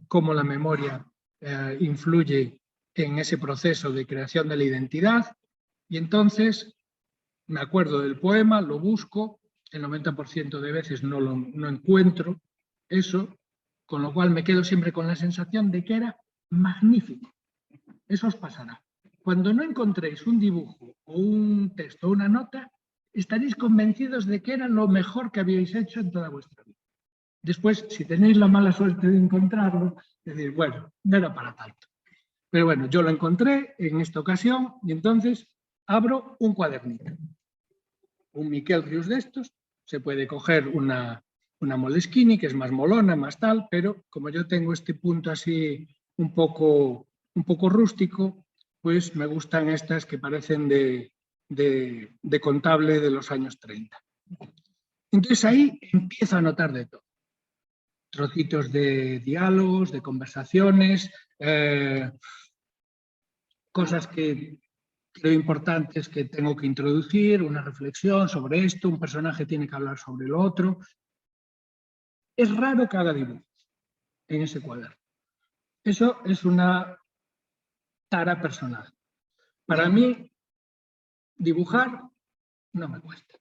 cómo la memoria influye en ese proceso de creación de la identidad. Y entonces me acuerdo del poema, lo busco, el 90% de veces no encuentro eso, con lo cual me quedo siempre con la sensación de que era magnífico. Eso os pasará. Cuando no encontréis un dibujo o un texto o una nota, estaréis convencidos de que era lo mejor que habíais hecho en toda vuestra vida. Después, si tenéis la mala suerte de encontrarlo, decir, bueno, no era para tanto. Pero bueno, yo lo encontré en esta ocasión y entonces abro un cuadernito. Un Miquel Rius de estos, se puede coger una Moleskine, que es más molona, más tal, pero como yo tengo este punto así un poco rústico, pues me gustan estas que parecen de contable de los años 30. Entonces ahí empiezo a notar de todo. Trocitos de diálogos, de conversaciones, cosas que creo importantes que tengo que introducir, una reflexión sobre esto, un personaje tiene que hablar sobre lo otro. Es raro que haga dibujos en ese cuaderno. Eso es una tara personal. Para mí, dibujar no me cuesta.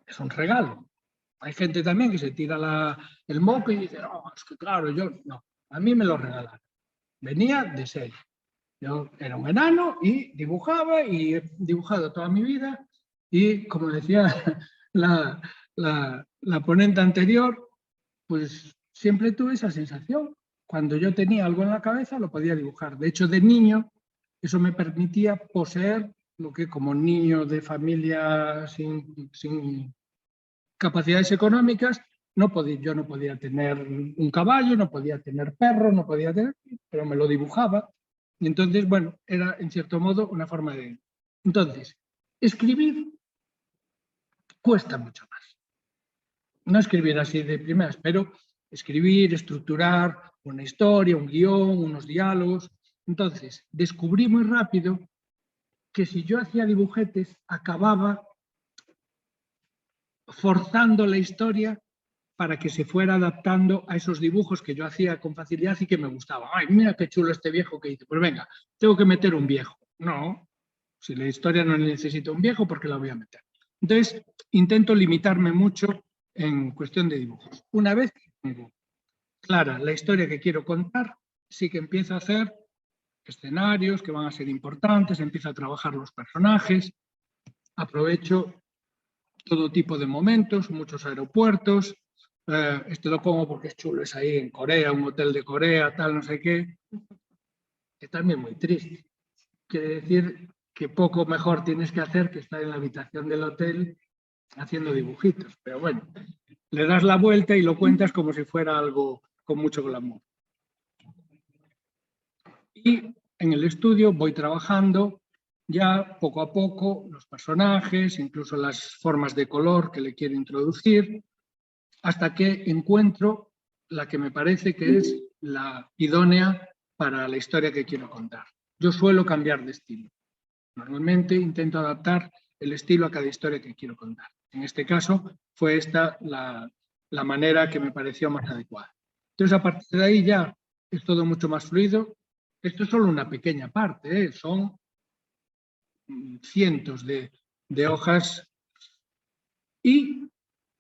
Es un regalo. Hay gente también que se tira el moco y dice, no, es que claro, yo no. A mí me lo regalaron. Venía de serie. Yo era un enano y dibujaba y he dibujado toda mi vida y como decía la ponente anterior, pues siempre tuve esa sensación. Cuando yo tenía algo en la cabeza lo podía dibujar. De hecho, de niño eso me permitía poseer lo que como niño de familia sin capacidades económicas, yo no podía tener un caballo, no podía tener perro, no podía tener, pero me lo dibujaba. Y entonces, bueno, era en cierto modo una forma de... Entonces, escribir cuesta mucho más. No escribir así de primeras, pero escribir, estructurar una historia, un guión, unos diálogos. Entonces, descubrí muy rápido que si yo hacía dibujetes, acababa forzando la historia para que se fuera adaptando a esos dibujos que yo hacía con facilidad y que me gustaban. Ay, mira qué chulo este viejo que hice. Pues venga, tengo que meter un viejo. No, si la historia no necesita un viejo, ¿por qué la voy a meter? Entonces, intento limitarme mucho en cuestión de dibujos. Una vez que tengo clara la historia que quiero contar, sí que empiezo a hacer escenarios que van a ser importantes, empiezo a trabajar los personajes, aprovecho todo tipo de momentos, muchos aeropuertos. Este lo pongo porque es chulo, es ahí en Corea, un hotel de Corea, tal, no sé qué. Es también muy triste. Quiere decir que poco mejor tienes que hacer que estar en la habitación del hotel haciendo dibujitos. Pero bueno, le das la vuelta y lo cuentas como si fuera algo con mucho glamour. Y en el estudio voy trabajando ya poco a poco los personajes, incluso las formas de color que le quiero introducir, hasta que encuentro la que me parece que es la idónea para la historia que quiero contar. Yo suelo cambiar de estilo. Normalmente intento adaptar el estilo a cada historia que quiero contar. En este caso fue esta la manera que me pareció más adecuada. Entonces, a partir de ahí ya es todo mucho más fluido. Esto es solo una pequeña parte, son cientos de hojas y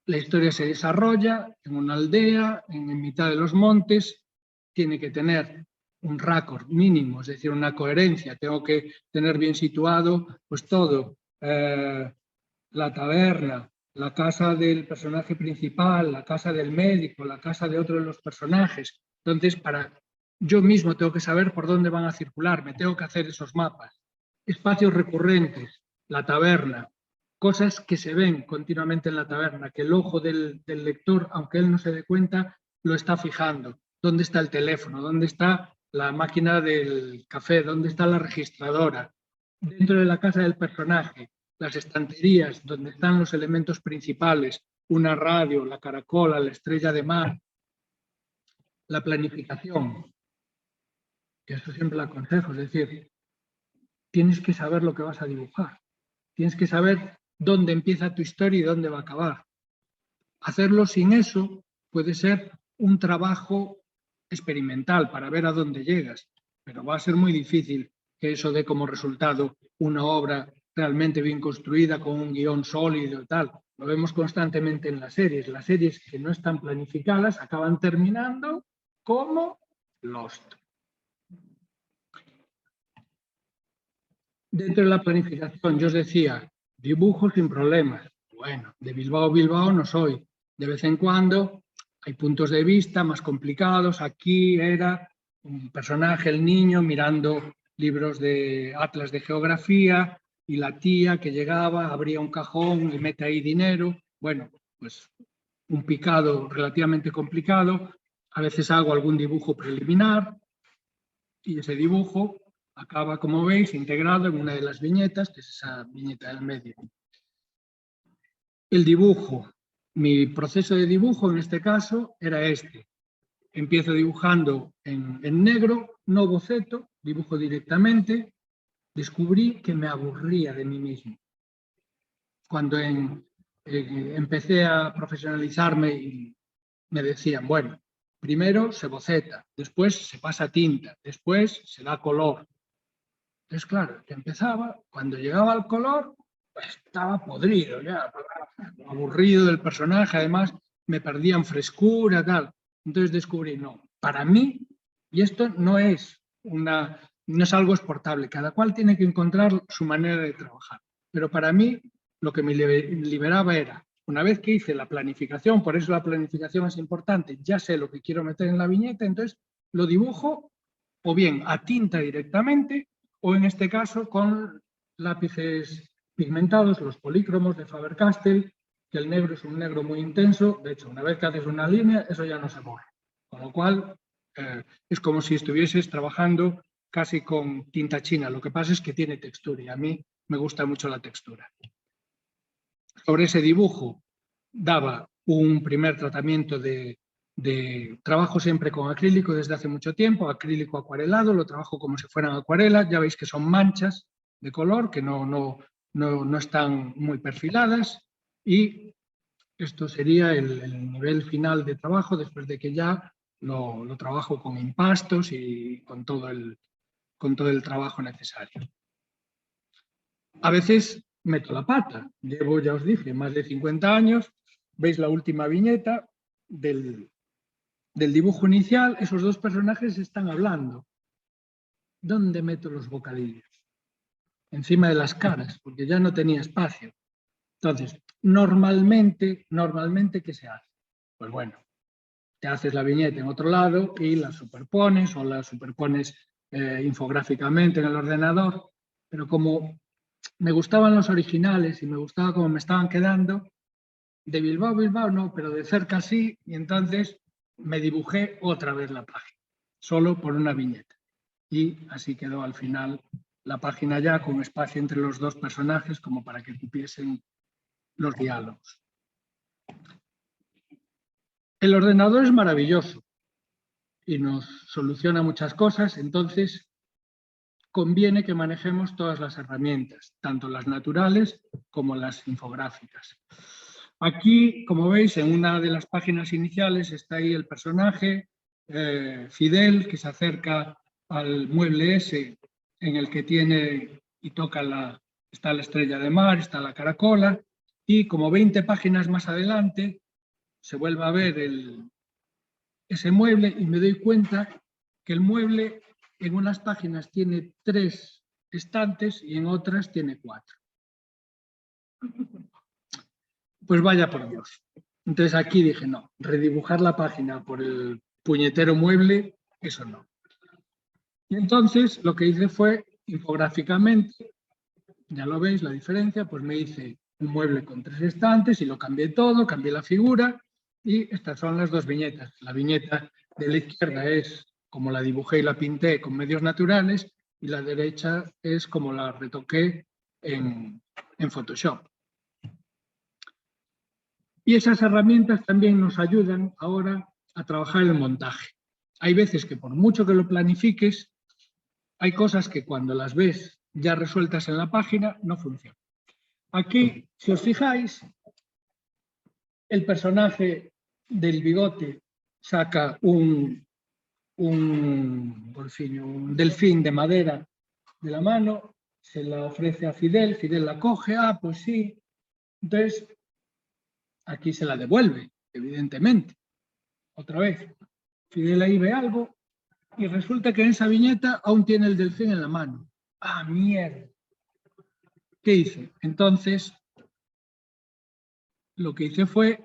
la historia se desarrolla en una aldea, en mitad de los montes, tiene que tener un récord mínimo, es decir, una coherencia, tengo que tener bien situado pues todo, la taberna, la casa del personaje principal, la casa del médico, la casa de otro de los personajes. Entonces, yo mismo tengo que saber por dónde van a circular, me tengo que hacer esos mapas. Espacios recurrentes, la taberna, cosas que se ven continuamente en la taberna, que el ojo del lector, aunque él no se dé cuenta, lo está fijando. ¿Dónde está el teléfono? ¿Dónde está la máquina del café? ¿Dónde está la registradora? Dentro de la casa del personaje, las estanterías donde están los elementos principales, una radio, la caracola, la estrella de mar, la planificación, que eso siempre lo aconsejo, es decir, tienes que saber lo que vas a dibujar, tienes que saber dónde empieza tu historia y dónde va a acabar. Hacerlo sin eso puede ser un trabajo experimental para ver a dónde llegas, pero va a ser muy difícil que eso dé como resultado una obra realmente bien construida, con un guión sólido y tal. Lo vemos constantemente en las series. Las series que no están planificadas acaban terminando como Lost. Dentro de la planificación, yo os decía, dibujo sin problemas. Bueno, de Bilbao a Bilbao no soy. De vez en cuando hay puntos de vista más complicados. Aquí era un personaje, el niño, mirando libros de atlas de geografía y la tía que llegaba, abría un cajón y mete ahí dinero. Bueno, pues un picado relativamente complicado. A veces hago algún dibujo preliminar y ese dibujo acaba, como veis, integrado en una de las viñetas, que es esa viñeta del medio. El dibujo. Mi proceso de dibujo, en este caso, era este. Empiezo dibujando en negro, no boceto, dibujo directamente. Descubrí que me aburría de mí mismo. Cuando empecé a profesionalizarme y me decían, bueno, primero se boceta, después se pasa tinta, después se da color. Entonces, claro, que empezaba, cuando llegaba al color, pues estaba podrido ya, aburrido del personaje, además me perdían frescura, tal. Entonces descubrí, no, para mí, y esto no es algo exportable, cada cual tiene que encontrar su manera de trabajar, pero para mí lo que me liberaba era, una vez que hice la planificación, por eso la planificación es importante, ya sé lo que quiero meter en la viñeta, entonces lo dibujo o bien a tinta directamente, o en este caso con lápices pigmentados, los polícromos de Faber-Castell, que el negro es un negro muy intenso. De hecho, una vez que haces una línea, eso ya no se borra. Con lo cual, es como si estuvieses trabajando casi con tinta china. Lo que pasa es que tiene textura y a mí me gusta mucho la textura. Sobre ese dibujo daba un primer tratamiento de trabajo siempre con acrílico desde hace mucho tiempo, acrílico acuarelado, lo trabajo como si fueran acuarelas, ya veis que son manchas de color que no están muy perfiladas y esto sería el nivel final de trabajo después de que ya lo trabajo con impastos y con todo el trabajo necesario. A veces meto la pata, llevo, ya os dije, más de 50 años, veis la última viñeta del dibujo inicial, esos dos personajes están hablando. ¿Dónde meto los bocadillos? Encima de las caras, porque ya no tenía espacio. Entonces, normalmente, ¿qué se hace? Pues bueno, te haces la viñeta en otro lado y la superpones o la superpones infográficamente en el ordenador, pero como me gustaban los originales y me gustaba cómo me estaban quedando, de Bilbao a Bilbao no, pero de cerca sí, y entonces me dibujé otra vez la página, solo por una viñeta. Y así quedó al final la página ya con espacio entre los dos personajes como para que cupiesen los diálogos. El ordenador es maravilloso y nos soluciona muchas cosas, entonces conviene que manejemos todas las herramientas, tanto las naturales como las infográficas. Aquí, como veis, en una de las páginas iniciales está ahí el personaje, Fidel, que se acerca al mueble ese en el que tiene y toca Está la estrella de mar, está la caracola, y como 20 páginas más adelante se vuelve a ver ese mueble y me doy cuenta que el mueble en unas páginas tiene 3 estantes y en otras tiene 4. Pues vaya por Dios. Entonces aquí dije, no, redibujar la página por el puñetero mueble, eso no. Y entonces lo que hice fue, infográficamente, ya lo veis la diferencia, pues me hice un mueble con 3 estantes y lo cambié todo, cambié la figura y estas son las 2 viñetas. La viñeta de la izquierda es como la dibujé y la pinté con medios naturales y la derecha es como la retoqué en Photoshop. Y esas herramientas también nos ayudan ahora a trabajar el montaje. Hay veces que por mucho que lo planifiques, hay cosas que cuando las ves ya resueltas en la página no funcionan. Aquí, si os fijáis, el personaje del bigote saca un delfín de madera de la mano, se la ofrece a Fidel, Fidel la coge, pues sí. Entonces, aquí se la devuelve, evidentemente. Otra vez, Fidel ahí ve algo y resulta que en esa viñeta aún tiene el delfín en la mano. ¡Ah, mierda! ¿Qué hice? Entonces, lo que hice fue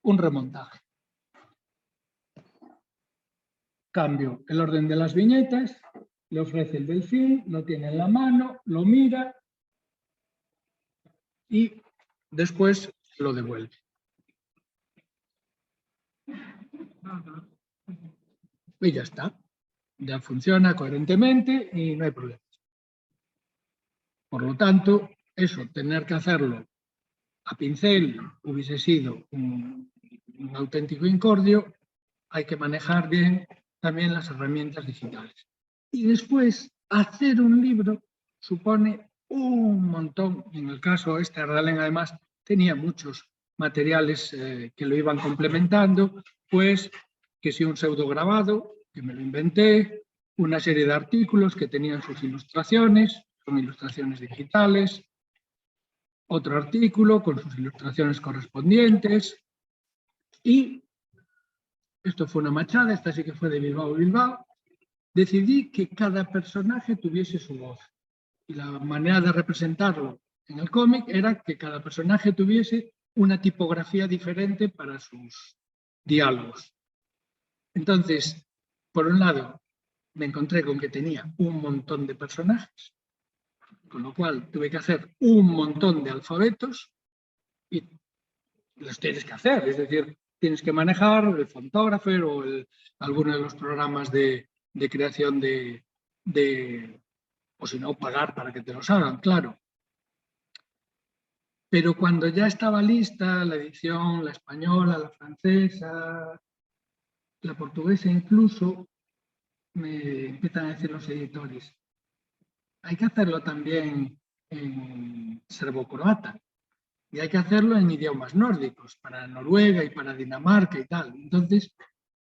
un remontaje. Cambio el orden de las viñetas, le ofrece el delfín, lo tiene en la mano, lo mira y después lo devuelve. Y ya está. Ya funciona coherentemente y no hay problema. Por lo tanto, eso, tener que hacerlo a pincel hubiese sido un auténtico incordio. Hay que manejar bien también las herramientas digitales. Y después, hacer un libro supone un montón. En el caso este, Ardalen además tenía muchos materiales que lo iban complementando, pues que si un pseudograbado, que me lo inventé, una serie de artículos que tenían sus ilustraciones, son ilustraciones digitales, otro artículo con sus ilustraciones correspondientes y esto fue una machada, esta sí que fue de Bilbao, decidí que cada personaje tuviese su voz y la manera de representarlo en el cómic era que cada personaje tuviese una tipografía diferente para sus diálogos. Entonces, por un lado, me encontré con que tenía un montón de personajes, con lo cual tuve que hacer un montón de alfabetos y los tienes que hacer, es decir, tienes que manejar el Fontographer o alguno de los programas de creación o si no, pagar para que te los hagan, claro. Pero cuando ya estaba lista la edición, la española, la francesa, la portuguesa incluso, me empiezan a decir los editores, hay que hacerlo también en serbo-croata y hay que hacerlo en idiomas nórdicos, para Noruega y para Dinamarca y tal. Entonces,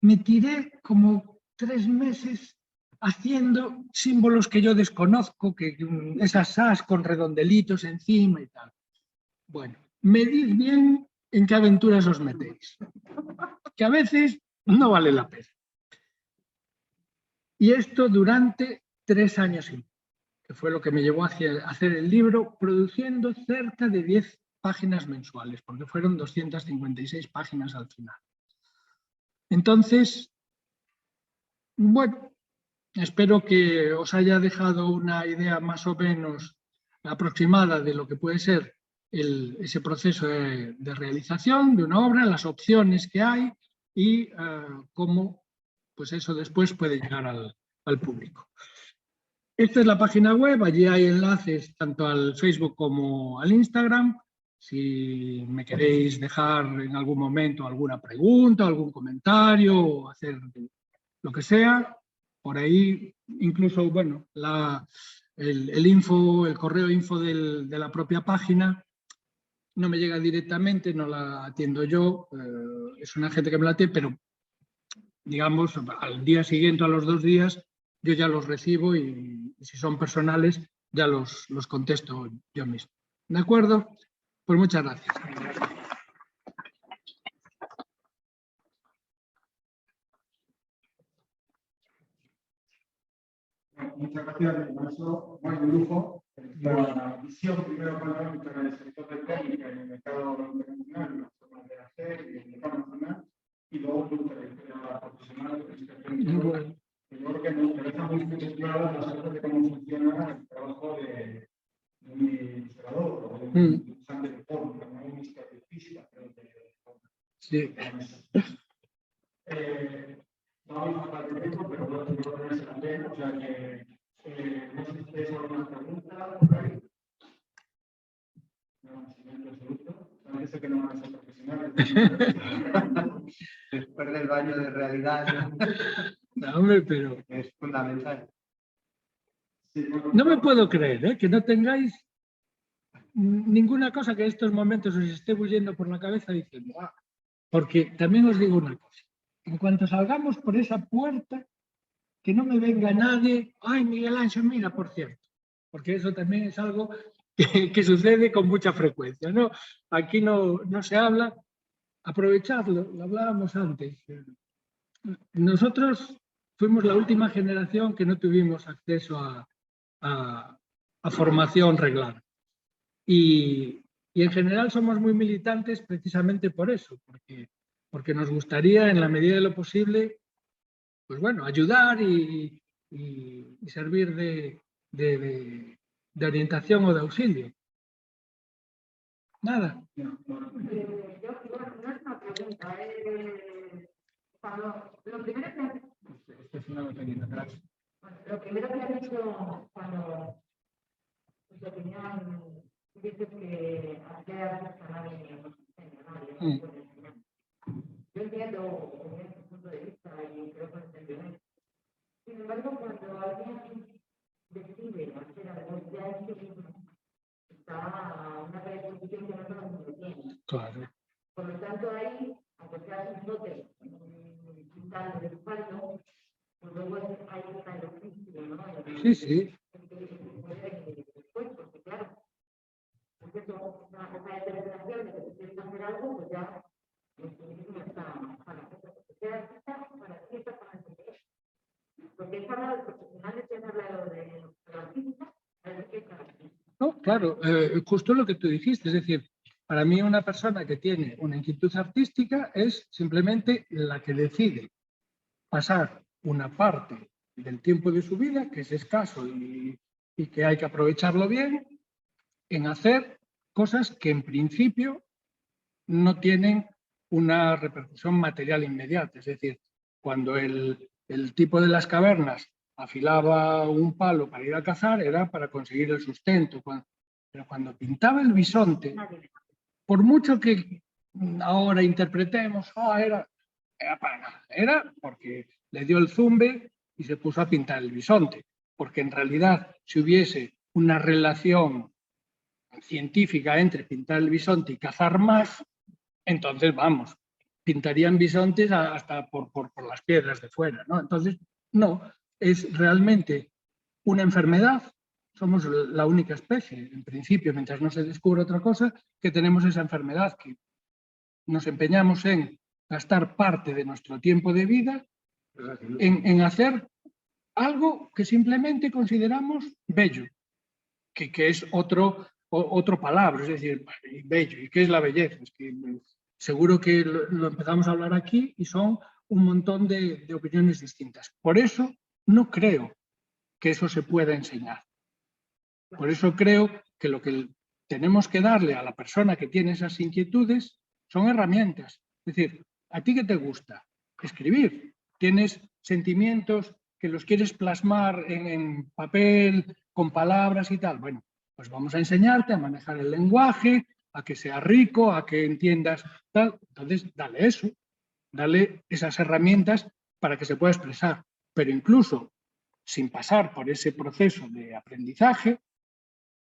me tiré como 3 meses haciendo símbolos que yo desconozco, que esas as con redondelitos encima y tal. Bueno, medid bien en qué aventuras os metéis, que a veces no vale la pena. Y esto durante 3 años y medio, que fue lo que me llevó a hacer el libro, produciendo cerca de 10 páginas mensuales, porque fueron 256 páginas al final. Entonces, bueno, espero que os haya dejado una idea más o menos aproximada de lo que puede ser ese proceso de realización de una obra, las opciones que hay y cómo pues eso después puede llegar al público. Esta es la página web, allí hay enlaces tanto al Facebook como al Instagram. Si me queréis dejar en algún momento alguna pregunta, algún comentario o hacer lo que sea, por ahí incluso, bueno, el correo info de la propia página no me llega directamente, no la atiendo yo, es una gente que me la atiende, pero digamos al día siguiente, a los 2 días, yo ya los recibo y si son personales, ya los contesto yo mismo. ¿De acuerdo? Pues muchas gracias. Muchas gracias, maestro. Bueno, un lujo. La visión primero panorámica del sector de técnica en el mercado internacional, las formas de hacer y el mercado nacional, y luego tu trayectoria profesional. Yo creo que nos interesa muy claras las cosas de cómo funciona el trabajo de un ilustrador o de un dibujante de forma, no un historietista. Sí. Vamos a hablar de tiempo, pero bueno, yo creo que se también, o sea que no sé si tenéis alguna pregunta por ahí. No, silencio absoluto. Parece que no van a ser profesionales. Después del baño de realidad, No, hombre, pero es fundamental. Sí, bueno, no me puedo creer que no tengáis ninguna cosa que en estos momentos os esté bulliendo por la cabeza diciendo, porque también os digo una cosa. En cuanto salgamos por esa puerta, que no me venga nadie, ay, Miguel Ángel, mira, por cierto, porque eso también es algo que sucede con mucha frecuencia, ¿no? Aquí no se habla, aprovechadlo, lo hablábamos antes. Nosotros fuimos la última generación que no tuvimos acceso a formación reglada. Y en general somos muy militantes precisamente por eso, porque nos gustaría, en la medida de lo posible, pues bueno, ayudar y servir de orientación o de auxilio. Nada. Yo no es una pregunta. Lo primero que has dicho cuando tu opinión dices que hacer a nadie no enseña, yo entiendo tu punto de vista y creo que entendemos. Sin embargo, cuando alguien decide hacer algo, ya es que está a una predisposición que no todo el mundo tiene. Claro. Por lo tanto, ahí, aunque sea un bote, un quintal de respaldo, pues luego ahí está el oficio, ¿no? Sí. Después, porque claro, porque eso, esa determinación de que se tiene que hacer algo, pues ya no está para ti está para entender. Porque he hablado de profesionales y he hablado de artistas, a ver qué tal. No, claro, justo lo que tú dijiste, es decir, para mí una persona que tiene una inquietud artística es simplemente la que decide pasar una parte del tiempo de su vida, que es escaso y que hay que aprovecharlo bien, en hacer cosas que en principio no tienen una repercusión material inmediata. Es decir, cuando el tipo de las cavernas afilaba un palo para ir a cazar, era para conseguir el sustento. Pero cuando pintaba el bisonte, por mucho que ahora interpretemos, era para nada. Era porque le dio el zumbe y se puso a pintar el bisonte. Porque en realidad, si hubiese una relación científica entre pintar el bisonte y cazar más, entonces, vamos, pintarían bisontes hasta por las piedras de fuera, ¿no? Entonces, no, es realmente una enfermedad. Somos la única especie, en principio, mientras no se descubra otra cosa, que tenemos esa enfermedad, que nos empeñamos en gastar parte de nuestro tiempo de vida en hacer algo que simplemente consideramos bello, que es otro palabra, es decir, bello. ¿Y qué es la belleza? Es que seguro que lo empezamos a hablar aquí y son un montón de opiniones distintas. Por eso no creo que eso se pueda enseñar. Por eso creo que lo que tenemos que darle a la persona que tiene esas inquietudes son herramientas. Es decir, ¿a ti qué te gusta? Escribir. Tienes sentimientos que los quieres plasmar en papel, con palabras y tal. Bueno, pues vamos a enseñarte a manejar el lenguaje, a que sea rico, a que entiendas tal. Entonces, dale eso, dale esas herramientas para que se pueda expresar. Pero incluso sin pasar por ese proceso de aprendizaje,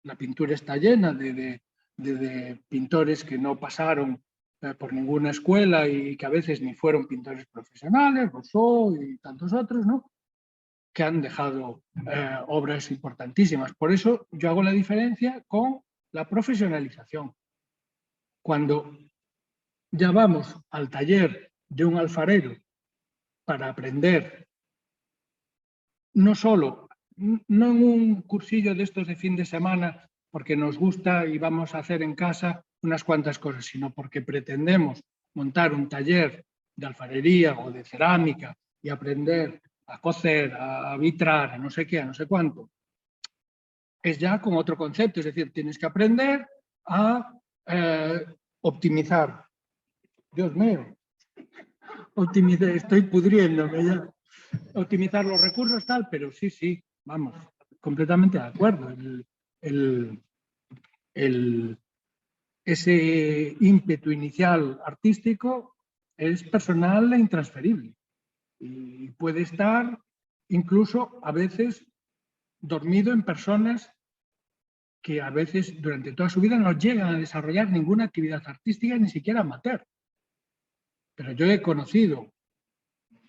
la pintura está llena de pintores que no pasaron por ninguna escuela y que a veces ni fueron pintores profesionales, Rousseau y tantos otros, ¿no? que han dejado obras importantísimas. Por eso yo hago la diferencia con la profesionalización. Cuando ya vamos al taller de un alfarero para aprender, no en un cursillo de estos de fin de semana, porque nos gusta y vamos a hacer en casa unas cuantas cosas, sino porque pretendemos montar un taller de alfarería o de cerámica y aprender a coser, a vitrar, a no sé qué, a no sé cuánto, es ya con otro concepto, es decir, tienes que aprender a optimizar. Dios mío, optimizar, estoy pudriéndome ya. Optimizar los recursos, tal, pero sí, vamos, completamente de acuerdo. Ese ímpetu inicial artístico es personal e intransferible. Y puede estar incluso a veces dormido en personas que a veces durante toda su vida no llegan a desarrollar ninguna actividad artística, ni siquiera amateur. Pero yo he conocido,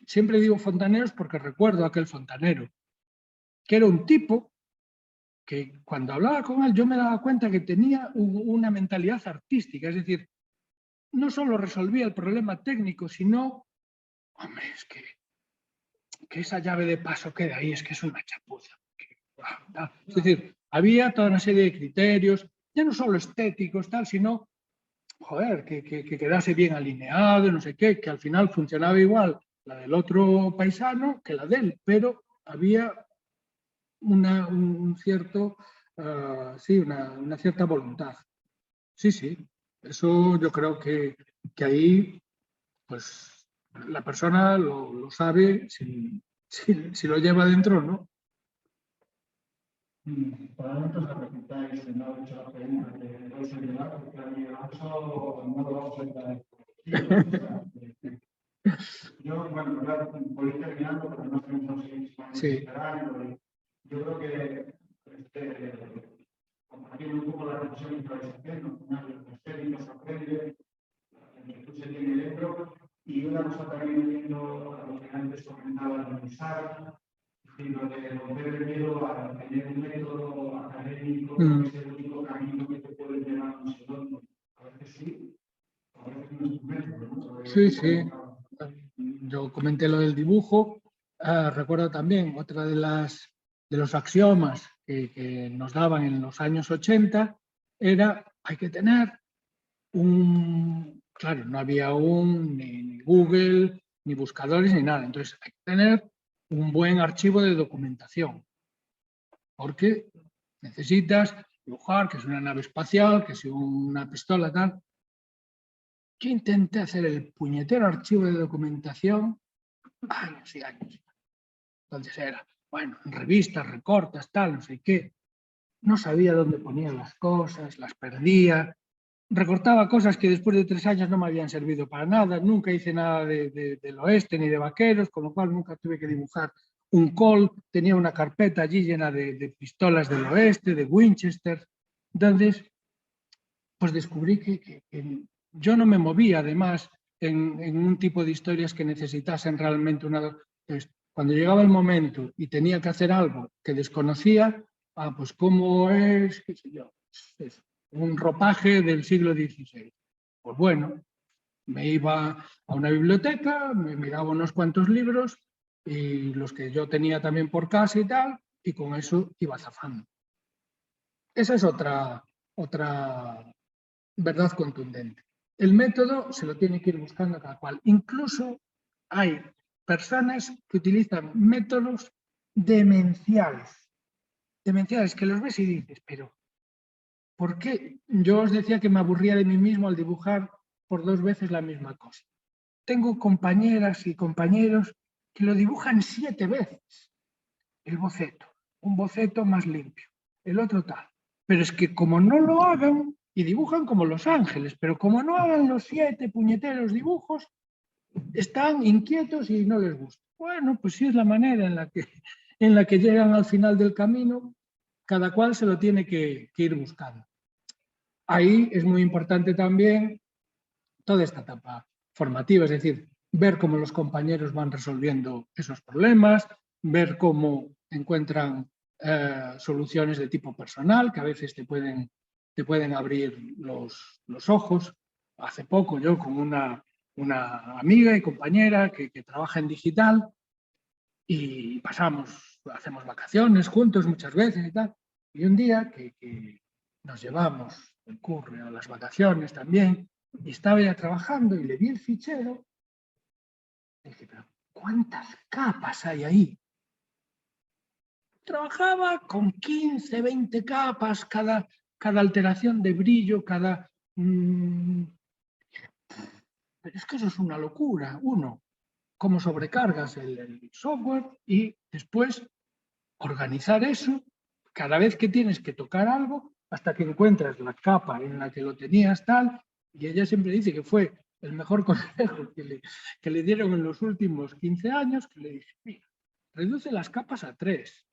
siempre digo fontaneros porque recuerdo a aquel fontanero, que era un tipo que cuando hablaba con él yo me daba cuenta que tenía una mentalidad artística, es decir, no solo resolvía el problema técnico, sino, hombre, es que esa llave de paso que da ahí es que es una chapuza. Es decir, había toda una serie de criterios, ya no solo estéticos, tal, sino, joder, que quedase bien alineado, no sé qué, que al final funcionaba igual la del otro paisano que la de él, pero había un cierto, una cierta voluntad. Sí, eso yo creo que ahí, pues, la persona lo sabe si lo lleva dentro, ¿no? Probablemente os arrepentáis de no haber hecho la pregunta que vais a llevar, porque a mí eso no lo vamos a entrar. Yo, bueno, voy terminando, pero no tenemos que esperar. Yo creo que compartir un poco la reflexión que vais haciendo, las técnicas se aprenden, la inquietud se tiene dentro, y una cosa también viendo a lo que antes comentaba de pensar, sino de romper el miedo a tener un método académico que es el único camino que te puede llevar a no sé dónde. A veces sí, a veces no es un método, ¿no? Sí. Yo comenté lo del dibujo. Recuerdo también otra de los axiomas que nos daban en los años 80 era hay que tener claro, no había ni Google, ni buscadores, ni nada. Entonces hay que tener un buen archivo de documentación, porque necesitas dibujar que es una nave espacial, que es una pistola, tal. Yo intenté hacer el puñetero archivo de documentación años y años. Entonces era, bueno, en revistas, recortas, tal, no sé qué. No sabía dónde ponía las cosas, las perdía. Recortaba cosas que después de 3 años no me habían servido para nada. Nunca hice nada del oeste ni de vaqueros, con lo cual nunca tuve que dibujar un Colt. Tenía una carpeta allí llena de pistolas del oeste, de Winchester. Entonces, pues descubrí que yo no me movía, además, en un tipo de historias que necesitasen realmente una... Pues, cuando llegaba el momento y tenía que hacer algo que desconocía, pues cómo es, qué sé yo, un ropaje del siglo XVI. Pues bueno, me iba a una biblioteca, me miraba unos cuantos libros y los que yo tenía también por casa y tal, y con eso iba zafando. Esa es otra verdad contundente. El método se lo tiene que ir buscando cada cual. Incluso hay personas que utilizan métodos demenciales, que los ves y dices, pero ¿por qué? Yo os decía que me aburría de mí mismo al dibujar por 2 veces la misma cosa. Tengo compañeras y compañeros que lo dibujan 7 veces. El boceto, un boceto más limpio, el otro tal. Pero es que como no lo hagan, y dibujan como Los Ángeles, pero como no hagan los 7 puñeteros dibujos, están inquietos y no les gusta. Bueno, pues sí es la manera en la que llegan al final del camino, cada cual se lo tiene que ir buscando. Ahí es muy importante también toda esta etapa formativa, es decir, ver cómo los compañeros van resolviendo esos problemas, ver cómo encuentran soluciones de tipo personal, que a veces te pueden abrir los ojos. Hace poco yo con una amiga y compañera que trabaja en digital y hacemos vacaciones juntos muchas veces y tal. Y un día que nos llevamos el curro a las vacaciones también, y estaba ella trabajando y le vi el fichero y dije, pero ¿cuántas capas hay ahí? Trabajaba con 15, 20 capas, cada alteración de brillo, pero es que eso es una locura. Uno, cómo sobrecargas el software y después organizar eso cada vez que tienes que tocar algo hasta que encuentras la capa en la que lo tenías tal. Y ella siempre dice que fue el mejor consejo que le dieron en los últimos 15 años, que le dije, mira, reduce las capas a 3,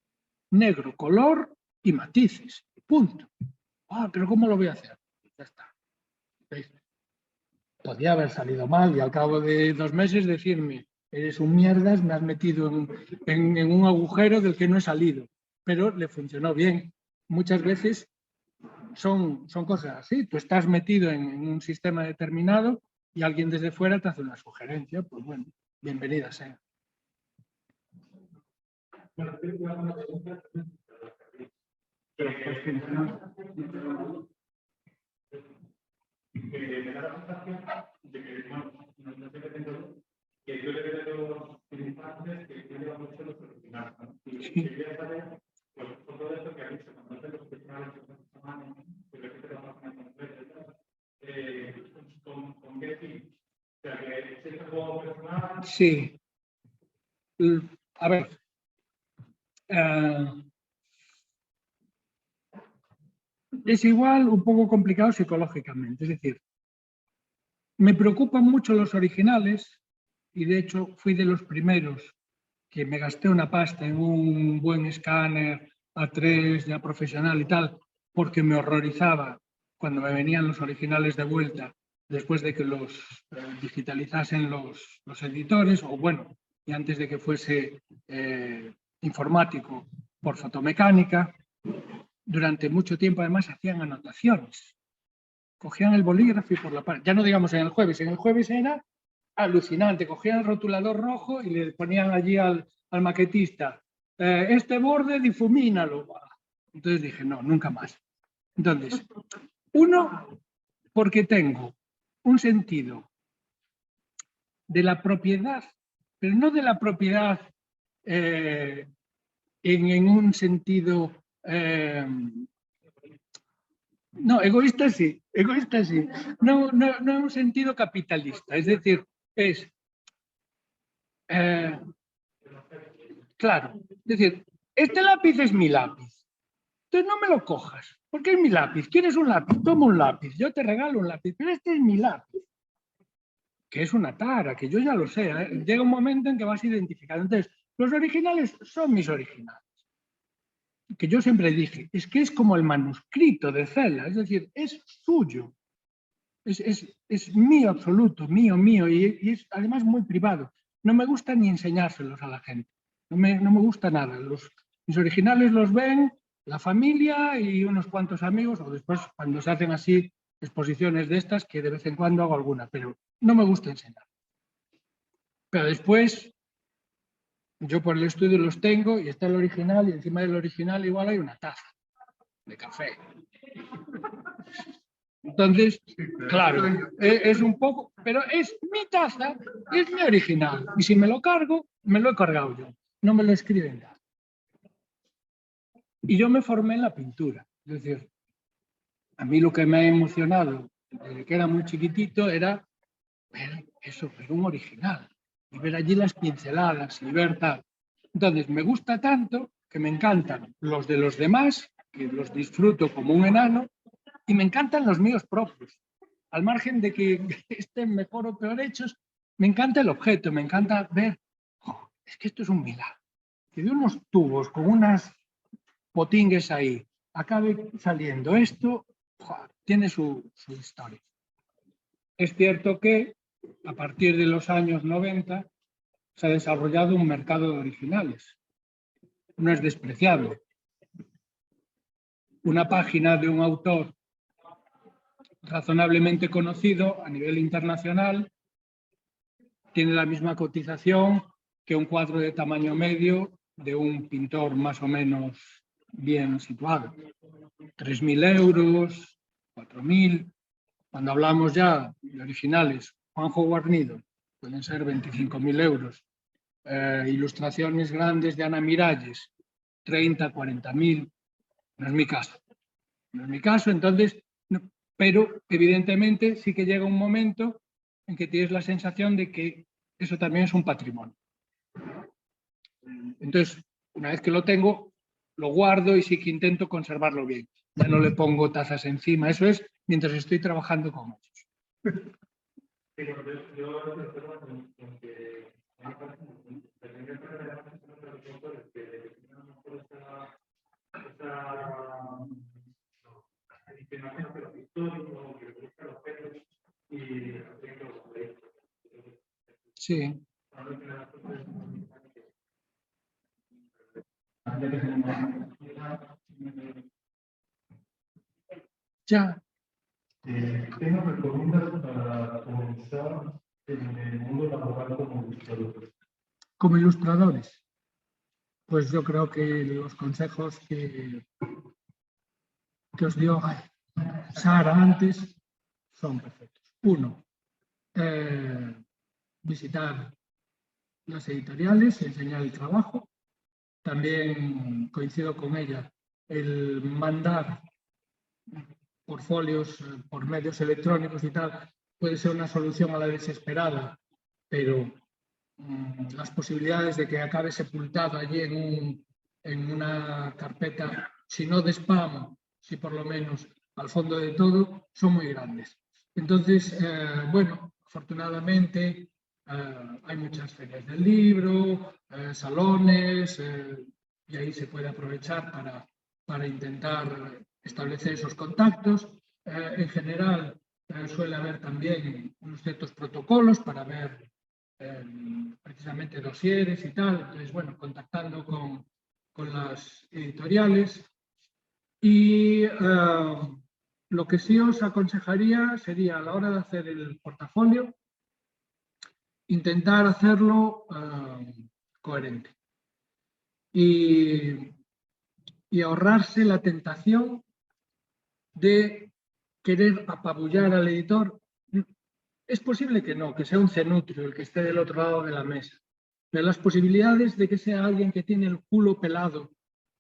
negro, color y matices, punto. Ah, pero ¿cómo lo voy a hacer? Ya está. ¿Veis? Podía haber salido mal y al cabo de 2 meses decirme, eres un mierdas, me has metido en un agujero del que no he salido. Pero le funcionó bien. Muchas veces son cosas así. Tú estás metido en un sistema determinado y alguien desde fuera te hace una sugerencia. Pues bueno, bienvenida sea. Me da la sensación de que, bueno, no sé qué tengo, que yo le veo a los infantes que llevan mucho los originales, ¿no? Y quería saber, pues, por todo esto que ha dicho, cuando hacen los originales de esta semana, que repite la página completa, ¿con qué fin? O sea, que es el juego personal. Sí. A ver. Es igual un poco complicado psicológicamente. Es decir, me preocupan mucho los originales y de hecho fui de los primeros que me gasté una pasta en un buen escáner A3 ya profesional y tal, porque me horrorizaba cuando me venían los originales de vuelta después de que los digitalizasen los editores, o bueno, y antes de que fuese informático por fotomecánica. Durante mucho tiempo además hacían anotaciones. Cogían el bolígrafo y por la parte, ya no digamos en el jueves era alucinante, cogían el rotulador rojo y le ponían allí al maquetista, este borde difumínalo. Entonces dije, no, nunca más. Entonces, uno, porque tengo un sentido de la propiedad, pero no de la propiedad en un sentido... no, egoísta sí. No en un sentido capitalista, es decir, es... claro, es decir, este lápiz es mi lápiz, entonces no me lo cojas, porque es mi lápiz. ¿Quieres un lápiz? Toma un lápiz, yo te regalo un lápiz, pero este es mi lápiz, que es una tara, que yo ya lo sé, ¿eh? Llega un momento en que vas identificando. Entonces, los originales son mis originales. Que yo siempre dije, es que es como el manuscrito de Cela, es decir, es suyo, es mío absoluto, mío, y es además muy privado. No me gusta ni enseñárselos a la gente, no me gusta nada. Mis originales los ven la familia y unos cuantos amigos, o después cuando se hacen así exposiciones de estas, que de vez en cuando hago alguna, pero no me gusta enseñar. Pero después, yo por el estudio los tengo y está el original, y encima del original igual hay una taza de café. Entonces, claro, es un poco, pero es mi taza, es mi original. Y si me lo cargo, me lo he cargado yo. No me lo escriben ya. Y yo me formé en la pintura. Es decir, a mí lo que me ha emocionado desde que era muy chiquitito era ver eso, ver un original. Y ver allí las pinceladas y ver tal. Entonces, me gusta tanto que me encantan los de los demás, que los disfruto como un enano, y me encantan los míos propios. Al margen de que estén mejor o peor hechos, me encanta el objeto, me encanta ver, oh, es que esto es un milagro. Que de unos tubos con unas potingues ahí acabe saliendo esto, oh, tiene su historia. Es cierto que a partir de los años 90 se ha desarrollado un mercado de originales. no es despreciable. Una página de un autor razonablemente conocido a nivel internacional tiene la misma cotización que un cuadro de tamaño medio de un pintor más o menos bien situado. 3.000 euros, 4.000. Cuando hablamos ya de originales, Juanjo Guarnido, pueden ser 25.000 euros. Ilustraciones grandes de Ana Miralles, 30, 40.000. No es mi caso. No es mi caso, entonces, no, pero evidentemente sí que llega un momento en que tienes la sensación de que eso también es un patrimonio. Entonces, una vez que lo tengo, lo guardo y sí que intento conservarlo bien. Ya no le pongo tazas encima, eso es mientras estoy trabajando con ellos. Sí. Ya. ¿Qué nos recomiendas para comenzar en el mundo laboral como ilustrador? Como ilustradores, pues yo creo que los consejos que os dio Sara antes son perfectos. Uno, visitar las editoriales, enseñar el trabajo. También coincido con ella, el mandar portfolios por medios electrónicos y tal puede ser una solución a la desesperada, pero las posibilidades de que acabe sepultado allí en una carpeta, si no de spam, si por lo menos al fondo de todo, son muy grandes. Entonces, bueno, afortunadamente hay muchas ferias del libro, salones, y ahí se puede aprovechar para intentar establecer esos contactos. En general, suele haber también unos ciertos protocolos para ver precisamente dosieres y tal, entonces, bueno, contactando con las editoriales. Y lo que sí os aconsejaría sería a la hora de hacer el portafolio, intentar hacerlo coherente y ahorrarse la tentación de querer apabullar al editor. Es posible que no, que sea un cenutrio el que esté del otro lado de la mesa. Pero las posibilidades de que sea alguien que tiene el culo pelado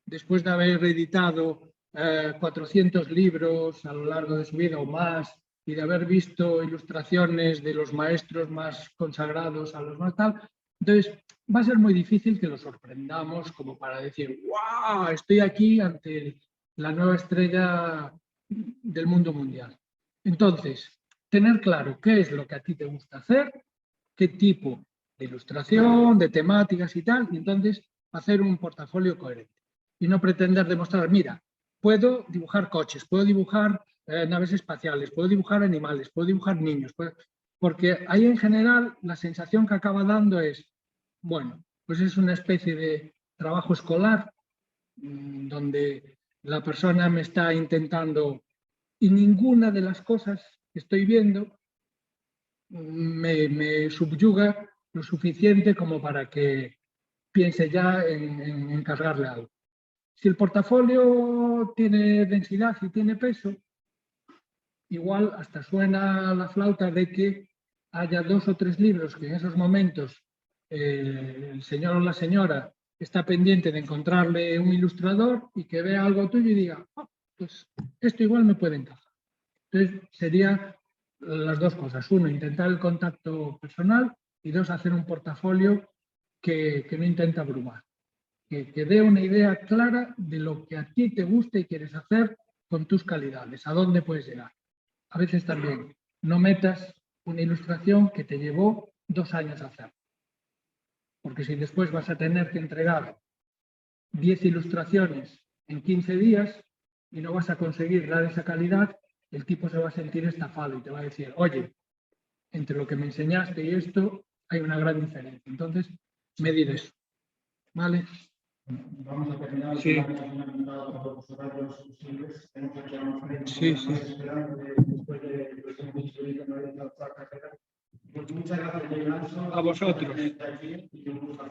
después de haber editado 400 libros a lo largo de su vida o más y de haber visto ilustraciones de los maestros más consagrados a los más tal, entonces va a ser muy difícil que lo sorprendamos como para decir, ¡wow! Estoy aquí ante la nueva estrella del mundo mundial. Entonces, tener claro qué es lo que a ti te gusta hacer, qué tipo de ilustración, de temáticas y tal, y entonces hacer un portafolio coherente. Y no pretender demostrar, mira, puedo dibujar coches, puedo dibujar naves espaciales, puedo dibujar animales, puedo dibujar niños, porque ahí en general la sensación que acaba dando es, bueno, pues es una especie de trabajo escolar donde la persona me está intentando y ninguna de las cosas que estoy viendo me subyuga lo suficiente como para que piense ya en encargarle algo. Si el portafolio tiene densidad y tiene peso, igual hasta suena la flauta de que haya 2 o 3 libros que en esos momentos el señor o la señora está pendiente de encontrarle un ilustrador y que vea algo tuyo y diga, oh, pues esto igual me puede encajar. Entonces, serían las dos cosas. Uno, intentar el contacto personal y dos, hacer un portafolio que no intenta abrumar. Que dé una idea clara de lo que a ti te gusta y quieres hacer con tus calidades, a dónde puedes llegar. A veces también no metas una ilustración que te llevó 2 años hacer. Porque si después vas a tener que entregar 10 ilustraciones en 15 días y no vas a conseguir dar esa calidad, el tipo se va a sentir estafado y te va a decir, oye, entre lo que me enseñaste y esto hay una gran diferencia. Entonces, medir eso. ¿Vale? Vamos a terminar. Sí. Todos los horarios posibles. Tenemos aquí a Manfred, Sí, sí. esperando después de los servicios de la carrera. Pues muchas gracias, Ignacio. A vosotros. Aquí y un gusto.